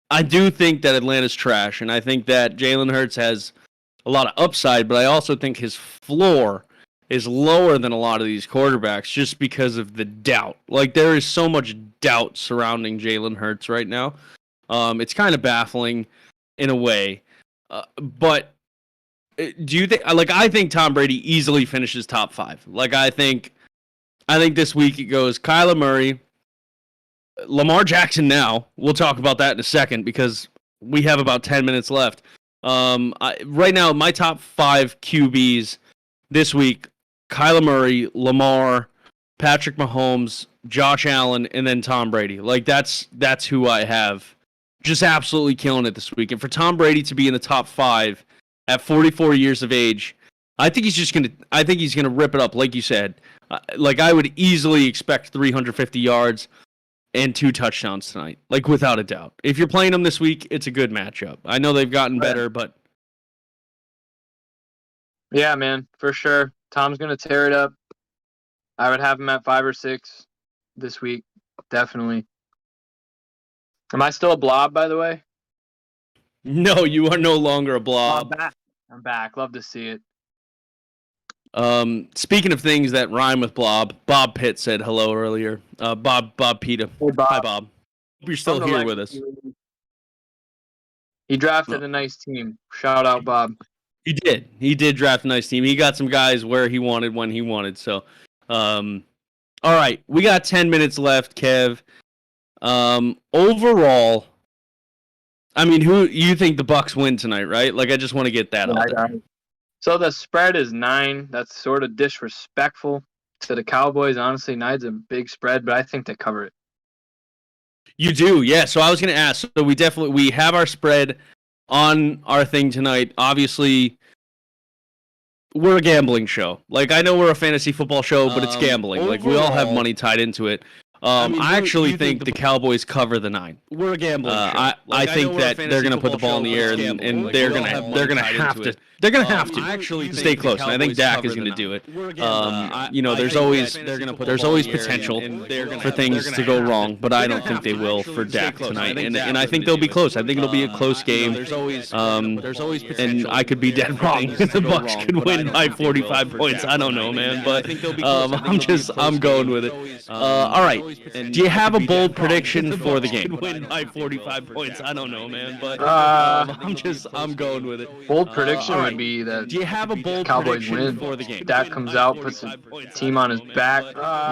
[SPEAKER 1] I do think that Atlanta's trash, and I think that Jalen Hurts has a lot of upside, but I also think his floor is lower than a lot of these quarterbacks just because of the doubt. Like, there is so much doubt surrounding Jalen Hurts right now. It's kind of baffling in a way. But do you think, I think Tom Brady easily finishes top 5. Like, I think this week it goes Kyler Murray, Lamar Jackson now. We'll talk about that in a second because we have about 10 minutes left. Right now, my top 5 QBs this week, Kyler Murray, Lamar, Patrick Mahomes, Josh Allen, and then Tom Brady. Like, that's who I have just absolutely killing it this week. And for Tom Brady to be in the top 5 at 44 years of age, I think he's gonna rip it up, like you said. I would easily expect 350 yards and 2 touchdowns tonight, like without a doubt. If you're playing them this week, it's a good matchup. I know they've gotten better, but
[SPEAKER 3] yeah, man, for sure. Tom's gonna tear it up. I would have him at 5 or 6 this week, definitely. Am I still a blob, by the way?
[SPEAKER 1] No, you are no longer a blob.
[SPEAKER 3] I'm back. Love to see it.
[SPEAKER 1] Speaking of things that rhyme with blob, Bob Pitt said hello earlier. Bob Pita.
[SPEAKER 3] Hey, Bob.
[SPEAKER 1] Hi, Bob. Hope you're still here with us.
[SPEAKER 3] He drafted a nice team. Shout out, Bob.
[SPEAKER 1] He did. He did draft a nice team. He got some guys where he wanted, when he wanted. So, all right. We got 10 minutes left, Kev. Overall, who you think the Bucks win tonight, right? Like, I just want to get that out there.
[SPEAKER 3] So the spread is 9. That's sort of disrespectful to the Cowboys. Honestly, 9's a big spread, but I think they cover it.
[SPEAKER 1] You do, yeah. So I was going to ask. So we have our spread on our thing tonight. Obviously, we're a gambling show. Like, I know we're a fantasy football show, but it's gambling. Overall, like, we all have money tied into it. I actually think the Cowboys cover the 9.
[SPEAKER 3] We're a gambling show.
[SPEAKER 1] I think that they're going to put the ball in the air and they're going to have to. They're going to have to stay close, and I think Dak is going to do it. There's always potential for things to go wrong, but I don't think they will for Dak tonight. And I think they'll be close. I think it'll be a close game. And I could be dead wrong. The Bucks could win by 45 points. I don't know, man, but I'm going with it. All right. Do you have a bold prediction for the game? Win by 45 points. I don't know, man, but I'm going with it.
[SPEAKER 3] Bold prediction would be that
[SPEAKER 1] Do you have a bold
[SPEAKER 3] Cowboys
[SPEAKER 1] prediction
[SPEAKER 3] win.
[SPEAKER 1] for the game?
[SPEAKER 3] Dak comes out, puts the team on his back.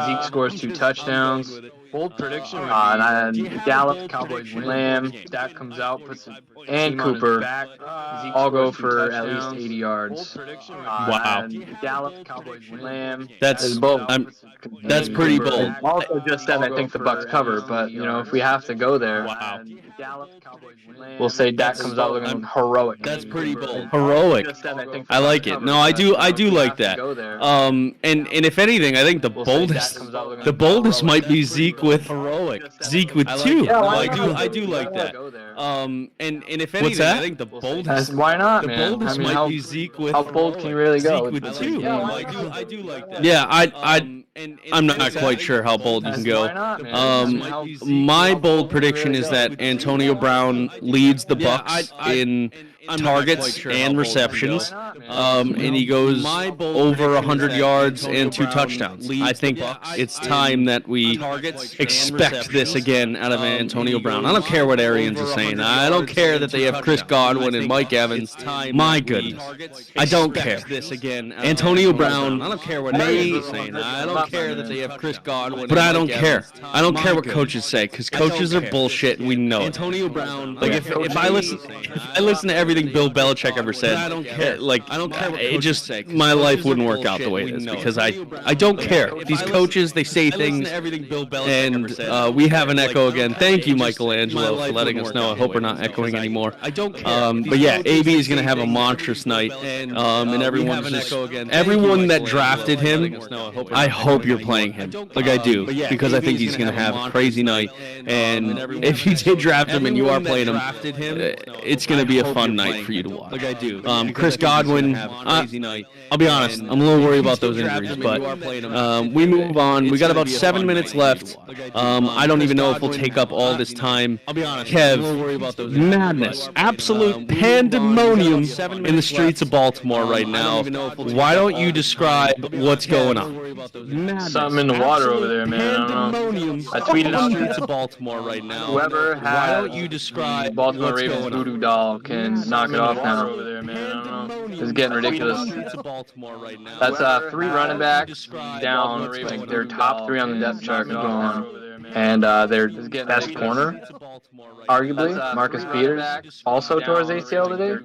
[SPEAKER 3] Zeke scores 2 touchdowns. Bold prediction would be and then Gallup, Cowboys win. Lamb, Dak comes out, puts it, and Cooper all go for at least 80 yards.
[SPEAKER 1] Wow.
[SPEAKER 3] Gallup, Cowboys win. Lamb.
[SPEAKER 1] That's
[SPEAKER 3] bold.
[SPEAKER 1] That's pretty bold.
[SPEAKER 3] Also just said I think the Bucks cover, but you know if we have to go there,
[SPEAKER 1] Wow.
[SPEAKER 3] We'll say Dak comes out looking heroic.
[SPEAKER 1] That's pretty bold. Heroic. I like it. No, I do like that. And if anything, I think the boldest might be Zeke with heroic. Zeke with 2. I do like that. And if anything, I think the boldest.
[SPEAKER 3] Why not,
[SPEAKER 1] the
[SPEAKER 3] man?
[SPEAKER 1] boldest might be Zeke with.
[SPEAKER 3] How bold can you really go?
[SPEAKER 1] Zeke with 2. I do like that. Yeah, I'm not quite sure how bold you can go. My bold prediction is that Antonio Brown leads the Bucks in targets and receptions, and he goes over 100 yards and 2 touchdowns. I think it's time that we expect this again out of Antonio Brown. I don't care what Arians is saying. I don't care that they have Chris Godwin and Mike Evans. My goodness, I don't care. Antonio Brown. I don't care what Arians is saying. I don't care that they have Chris Godwin. But I don't care. I don't care what coaches say because coaches are bullshit. And we know it. Antonio Brown. Like if I listen to everything Bill Belichick ever said, I don't care. I don't care what coaches say. My life wouldn't work out the way it is because I don't care. These coaches, they say things, and we have an echo again. Thank you, Michelangelo, for letting us know. I hope we're not echoing anymore. But yeah, AB is going to have a monstrous night, and everyone that drafted him, I hope you're playing him. Like I do, because I think he's going to have a crazy night. And if you did draft him and you are playing him, it's going to be a fun night for you to watch. Like I do. Chris Godwin, I'll be honest, I'm a little worried about those injuries, but we move on. We got about 7 minutes left. I don't even know if we'll take up all this time. Kev, madness, absolute pandemonium in the streets of Baltimore right now. Why don't you describe what's going on?
[SPEAKER 3] Something in the water over there, man. I don't know. I tweeted out
[SPEAKER 1] streets of Baltimore right now.
[SPEAKER 3] Whoever has
[SPEAKER 1] Why don't you describe
[SPEAKER 3] Baltimore Ravens voodoo doll can knock it off now. This is getting ridiculous. That's 3 running backs down. Like their top 3 on the depth chart is gone. And their best corner, arguably, Marcus Peters, also tore his ACL today.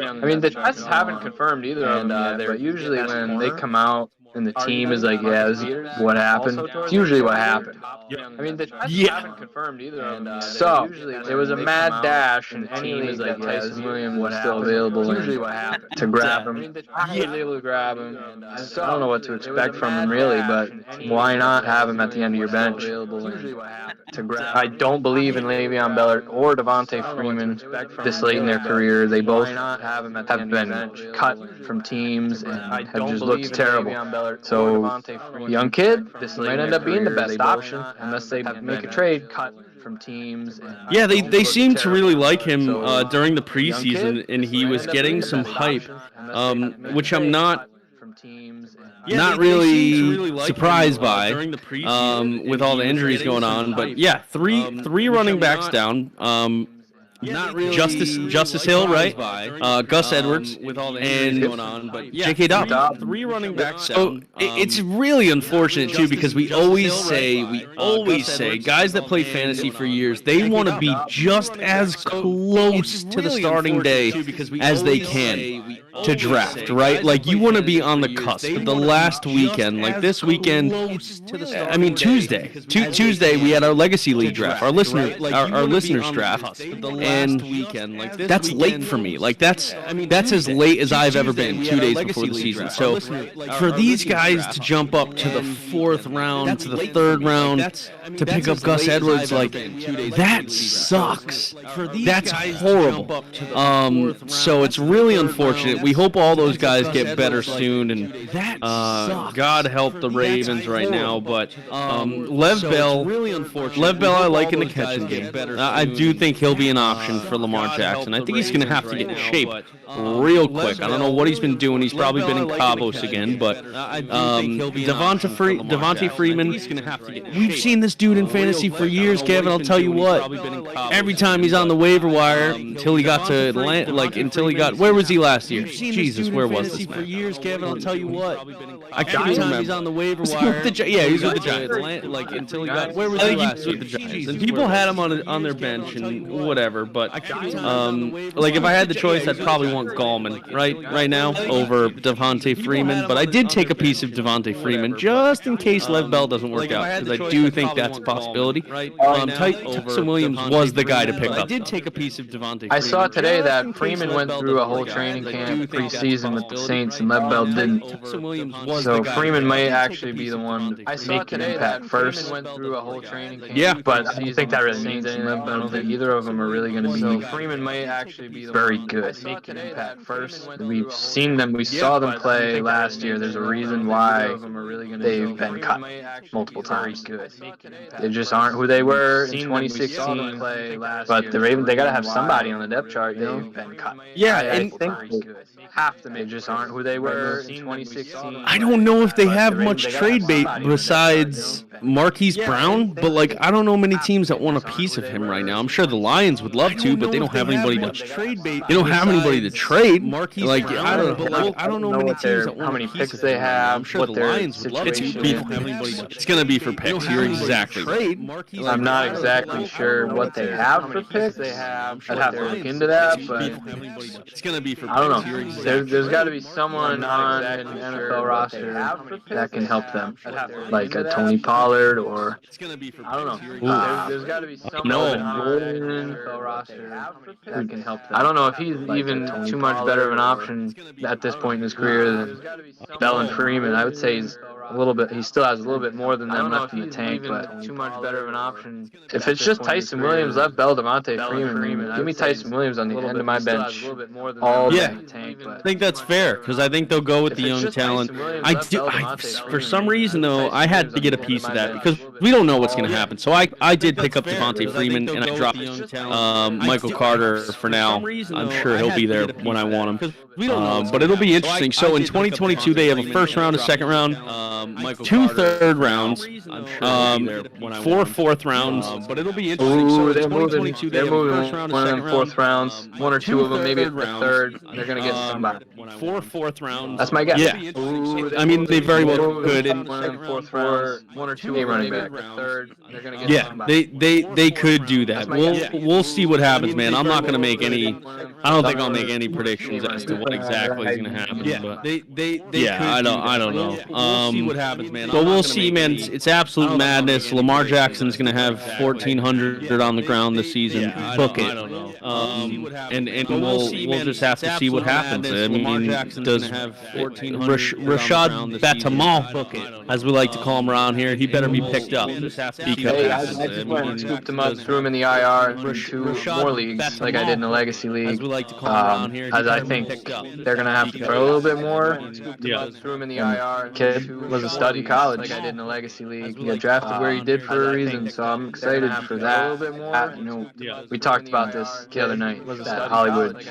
[SPEAKER 3] I mean, the tests haven't confirmed either of them yet, but usually when they come out and the team is like, yeah, this is what happened, it's usually what happened. I mean, the tests haven't confirmed either of them. So, it was a mad dash, and the team is like, yeah, Tyson Williams was still available to grab him. He was able to grab him. So, I don't know what to expect from him, really, but why not have him at the end of your bench? I don't believe in Le'Veon Bell or Devontae Freeman this late in their career. They both have been cut from teams and have just looked terrible. So, young kid, this might end up being the best option unless they make a trade. Cut from teams.
[SPEAKER 1] Yeah, they seem to really like him during the preseason, and he was getting some hype, which I'm not really surprised by with all the injuries going on. But yeah, three running backs down. Justice Hill, right? Gus Edwards, and J.K. Dobbins. 3 running backs down. It's really unfortunate too because we always say guys that play fantasy for years, they want to be just as close to the starting day as they can to draft, right? Like you want to be on the cusp. The last weekend, like this weekend, I mean Tuesday. Tuesday we had our Legacy League draft, our listeners draft. And that's late for me. Like that's as late as I've ever been 2 days before the season. So for these guys to jump up to the 4th round, to the 3rd round, to pick up Gus Edwards, like that sucks. That's horrible. So it's really unfortunate. We hope all those guys get better soon, and God help the Ravens right now. But Lev Bell, I like in the catching game. I do think he'll be an option. option for Lamar Jackson. I think he's going to have to get in shape real quick. I don't know what he's been doing. He's probably been in Cabos again, but Devontae Freeman, we've seen this dude in fantasy for years, Kevin. I'll tell you what. Every time he's on the waiver wire until he got to Atlanta, where was he last year? Jesus, where was this man? For years, Kevin. I'll tell you what. I can't remember. He's on the waiver wire. Yeah, he's with the Giants. Until he got, where was he last year? The Giants. And people had him on their bench and whatever, but if I had the choice, I'd probably want Gallman right now over Devontae Freeman. But I did take a piece of Devontae Freeman just in case Lev Bell doesn't work out, because I do think that's a possibility. Tyson Williams was the guy to pick up. I did take a piece of Devontae Freeman.
[SPEAKER 3] I saw today that Freeman went through a whole training camp preseason with the Saints, and Lev Bell didn't. So Freeman might actually be the one to make an impact first. Yeah, but I don't think that really means anything. I don't think either of them are really going to be. So Freeman might actually be very good. Make an impact first. We've seen them. We saw them play last year. There's a reason why they've been cut multiple times. They just aren't who they were in 2016. But the Ravens, they got to have somebody on the depth chart. They've been cut.
[SPEAKER 1] Yeah,
[SPEAKER 3] I think half of them, they just aren't who they were in 2016.
[SPEAKER 1] I don't know if they have much trade bait besides Marquise Brown, but I don't know many teams that want a piece of him right now. I'm sure the Lions would love to, but they don't have anybody to trade. They don't have anybody to trade. I don't know many teams that want
[SPEAKER 3] how many picks they have.
[SPEAKER 1] I'm sure the Lions would love to. It's going to be for picks. You're exactly right.
[SPEAKER 3] I'm not exactly sure what they have for picks. I'd have to look into that, but
[SPEAKER 1] it's going to be for picks.
[SPEAKER 3] I don't know. There's got to be someone on an NFL roster that can help them, like a Tony Pollard or I don't know. There's got to be someone on an NFL roster that can help them. I don't know if he's even too much better of an option at this point in his career than Bell and Freeman. I would say he's a little bit. He still has a little bit more than them left in the tank, but too much better of an option. If it's just Tyson Williams, left Bell, Devontae Freeman, give me Tyson Williams on the end of my bench all day.
[SPEAKER 1] I think that's fair because I think they'll go with the young talent. For some reason though, I had to get a piece of that because we don't know what's going to happen. So I did pick up Devontae Freeman and I dropped Michael Carter for now. I'm sure he'll be there when I want him. But it'll be interesting. So in 2022, they have a first round, a second round, 2 third rounds, 4 fourth rounds. But it'll be interesting. So in 2022, they have a first round, a second round,
[SPEAKER 3] fourth rounds, 1 or 2 of them, maybe a third. They're gonna get somebody.
[SPEAKER 1] 4 fourth rounds.
[SPEAKER 3] That's my guess.
[SPEAKER 1] Yeah. I mean, they very well could.
[SPEAKER 3] In fourth round, 1 or 2 running back. Third. They're gonna get somebody.
[SPEAKER 1] They could do that. We'll see what happens, man. I'm not gonna make any. I don't think I'll make any predictions as to what exactly is going to happen.
[SPEAKER 4] Yeah,
[SPEAKER 1] but
[SPEAKER 4] I
[SPEAKER 1] don't know.
[SPEAKER 4] We'll see what happens, man.
[SPEAKER 1] But we'll see, man. It's absolute madness. Lamar Jackson's going to have 1,400 on the ground this season. Book it.
[SPEAKER 4] I don't know.
[SPEAKER 1] And we'll just have to see what happens. I mean, does Rashad Batamal, as we like to call him around here, he better be picked up because
[SPEAKER 3] I just went and scooped him up, threw him in the IR in 2 more leagues, like I did in the Legacy League. As I think they're going to have to throw a little bit more.
[SPEAKER 1] Yeah.
[SPEAKER 3] Threw him in the IR. Kid was a stud in college, like I did in the Legacy League. He got drafted where he did for a reason, so I'm excited for that. We talked about this the other night. That Hollywood,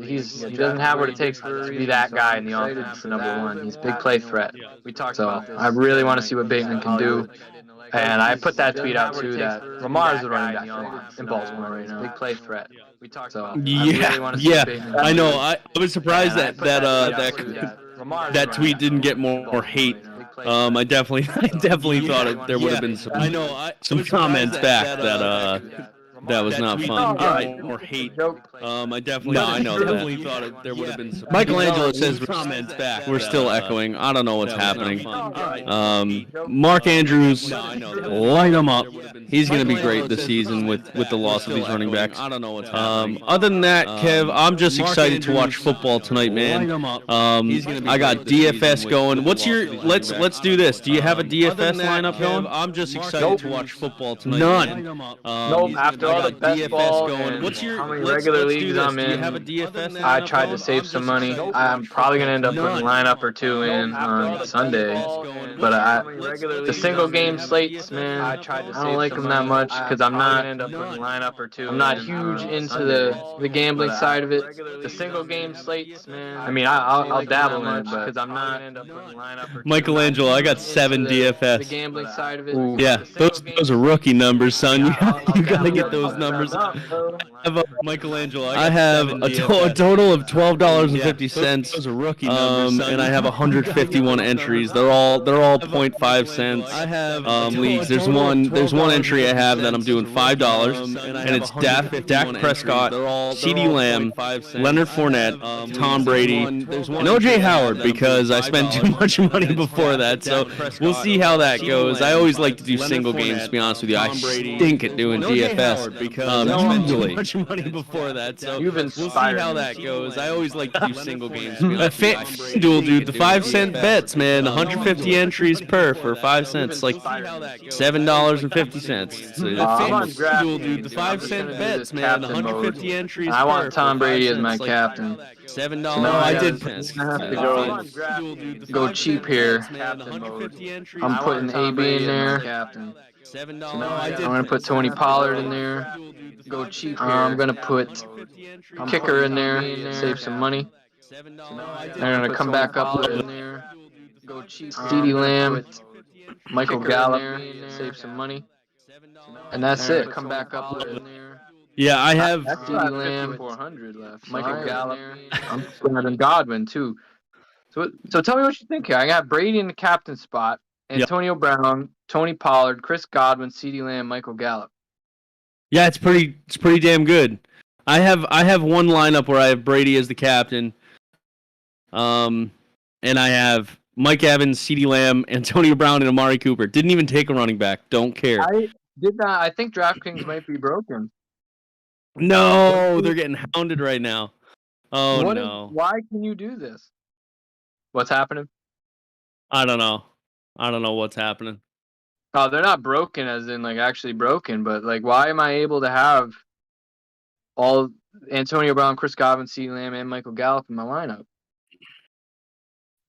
[SPEAKER 3] he doesn't have what it takes to be that guy in the offense, number 1. He's a big play threat. So I really want to see what Bateman can do. And I put that tweet out too that Lamar's the running back in Baltimore right now. Big play threat. So I
[SPEAKER 1] know. I was surprised that tweet didn't get more hate. I definitely thought there would have been some comments back that was not fun. Or hate. I definitely thought there would have been some. Michelangelo says comments back. We're still echoing. I don't know what's happening. Mark Andrews, light him up. He's going to be great this season with the loss of these running backs. I don't know what's happening. Other than that, Kev, I'm just excited to watch football tonight, man. I got DFS going. What's your? Let's do this. Do you have a DFS lineup going? I'm just excited to watch football tonight. None.
[SPEAKER 3] Nope. After all the
[SPEAKER 1] got
[SPEAKER 3] best
[SPEAKER 1] DFS
[SPEAKER 3] ball
[SPEAKER 1] going.
[SPEAKER 3] and
[SPEAKER 1] What's your
[SPEAKER 3] how many
[SPEAKER 1] let's
[SPEAKER 3] regular
[SPEAKER 1] do
[SPEAKER 3] leagues
[SPEAKER 1] this.
[SPEAKER 3] I'm
[SPEAKER 1] Do you
[SPEAKER 3] in?
[SPEAKER 1] have a DFS?
[SPEAKER 3] I tried to save some money. I'm probably gonna end up putting a lineup or two in on Sunday, but the single game slates, man, I don't like them that much because I'm not huge into the gambling side of it. The single game slates, man. I mean, I'll dabble in it, but because I'm not
[SPEAKER 1] Michelangelo, I got 7 DFS.
[SPEAKER 3] The gambling side of it.
[SPEAKER 1] Ooh. Yeah, those are rookie numbers, son. You gotta get those numbers. Michelangelo, I have a total of $12.50. Those are rookie numbers, and I have 151 entries. They're all 0.5 cents. I have leagues. There's one entry I have that I'm doing $5, and it's Dak Prescott, CeeDee Lamb, Leonard Fournette, Tom Brady, and OJ Howard because I spent too much money before that. So we'll see how that goes. I always like to do single games. To be honest with you, I stink at doing DFS. Usually. Much money before that, so we'll see how that goes. I always like to do single games. FanDuel, dude, the 5-cent bets, man, 150 entries per for 5 cents, like $7.50. So FanDuel, dude, the 5-cent bets, man, 150 entries.
[SPEAKER 3] I want Tom Brady as my captain.
[SPEAKER 1] $7.
[SPEAKER 3] No,
[SPEAKER 1] I did.
[SPEAKER 3] Go cheap here. I'm putting AB in there. I'm gonna put Tony Pollard in there. Go cheap here. I'm gonna put kicker in there. Save some money. I'm gonna come back up with CeeDee Lamb, Michael Gallup. Save some money. And that's it. Come back up with.
[SPEAKER 1] Yeah, I have
[SPEAKER 3] CeeDee Lamb, 400 left. Michael Gallup. I'm putting Godwin too. So tell me what you think here. I got Brady in the captain spot. Antonio Brown, Tony Pollard, Chris Godwin, CeeDee Lamb, Michael Gallup.
[SPEAKER 1] Yeah, it's pretty damn good. I have one lineup where I have Brady as the captain. And I have Mike Evans, CeeDee Lamb, Antonio Brown, and Amari Cooper. Didn't even take a running back. Don't care.
[SPEAKER 3] I did not. I think DraftKings might be broken.
[SPEAKER 1] No, they're getting hounded right now. Oh no.
[SPEAKER 3] Why can you do this? What's happening?
[SPEAKER 1] I don't know what's happening.
[SPEAKER 3] Oh, they're not broken as in like actually broken, but like why am I able to have all Antonio Brown, Chris Godwin, CeeDee Lamb, and Michael Gallup in my lineup?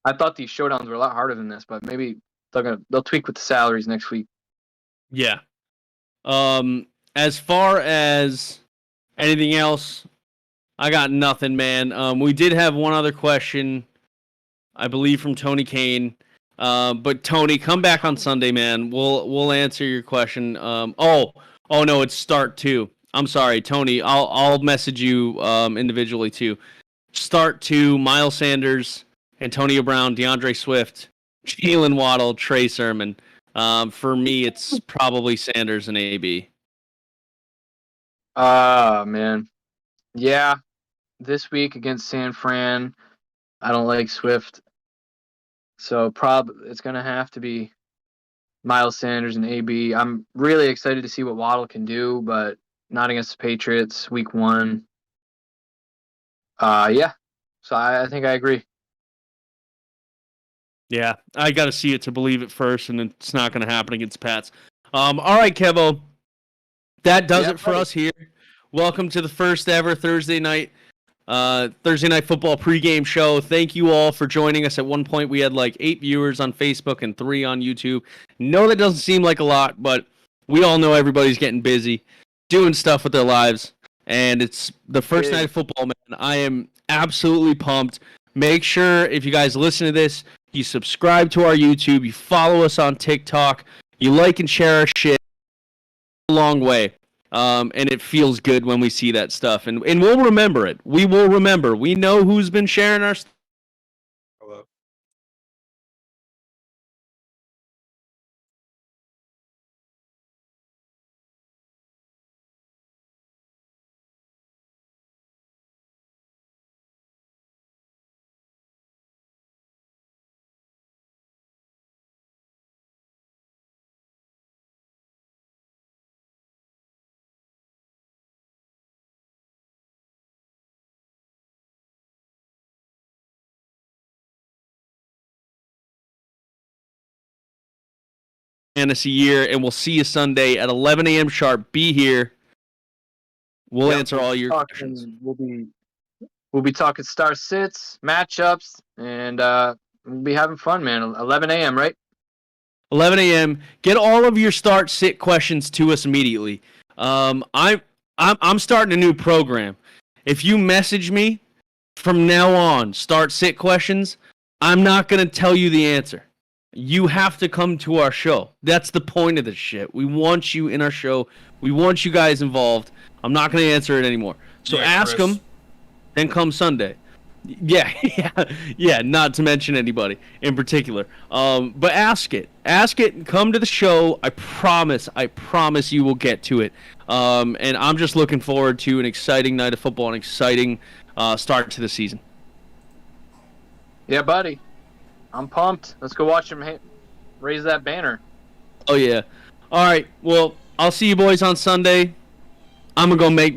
[SPEAKER 3] I thought these showdowns were a lot harder than this, but maybe they'll tweak with the salaries next week.
[SPEAKER 1] Yeah. As far as anything else, I got nothing, man. We did have one other question, I believe, from Tony Kane. But Tony, come back on Sunday, man. We'll answer your question. Oh no, it's start 2. I'm sorry, Tony. I'll message you individually too. Start 2: Miles Sanders, Antonio Brown, DeAndre Swift, Jalen Waddle, Trey Sermon. For me, it's probably Sanders and AB.
[SPEAKER 3] Man. Yeah. This week against San Fran, I don't like Swift. So it's going to have to be Miles Sanders and AB. I'm really excited to see what Waddle can do, but not against the Patriots week 1. Yeah. So I think I agree.
[SPEAKER 1] Yeah, I got to see it to believe it first, and it's not going to happen against Pats. All right, Kevo. That does it for us here. Welcome to the first ever Thursday night football pregame show. Thank you all for joining us. At one point, we had like 8 viewers on Facebook and 3 on YouTube. No, that doesn't seem like a lot, but we all know everybody's getting busy, doing stuff with their lives, and it's the first night of football, man. I am absolutely pumped. Make sure, if you guys listen to this, you subscribe to our YouTube, you follow us on TikTok, you like and share our shit. A long way. And it feels good when we see that stuff. And we'll remember it. We will remember. We know who's been sharing our stuff.
[SPEAKER 5] Hello.
[SPEAKER 1] Fantasy year, and we'll see you Sunday at 11 a.m. sharp. Be here. We'll answer all your
[SPEAKER 3] talking,
[SPEAKER 1] questions.
[SPEAKER 3] We'll be talking star sits, matchups, and we'll be having fun, man. 11 a.m. right?
[SPEAKER 1] 11 a.m. Get all of your start sit questions to us immediately. I'm starting a new program. If you message me from now on, start sit questions, I'm not going to tell you the answer. You have to come to our show. That's the point of this shit. We want you in our show. We want you guys involved. I'm not going to answer it anymore. So ask them, then come Sunday. Yeah, not to mention anybody in particular. But ask it and come to the show. I promise you will get to it. And I'm just looking forward to an exciting night of football, an exciting start to the season.
[SPEAKER 3] Yeah, buddy. I'm pumped. Let's go watch him raise that banner.
[SPEAKER 1] Oh, yeah. All right. Well, I'll see you boys on Sunday. I'm going to go make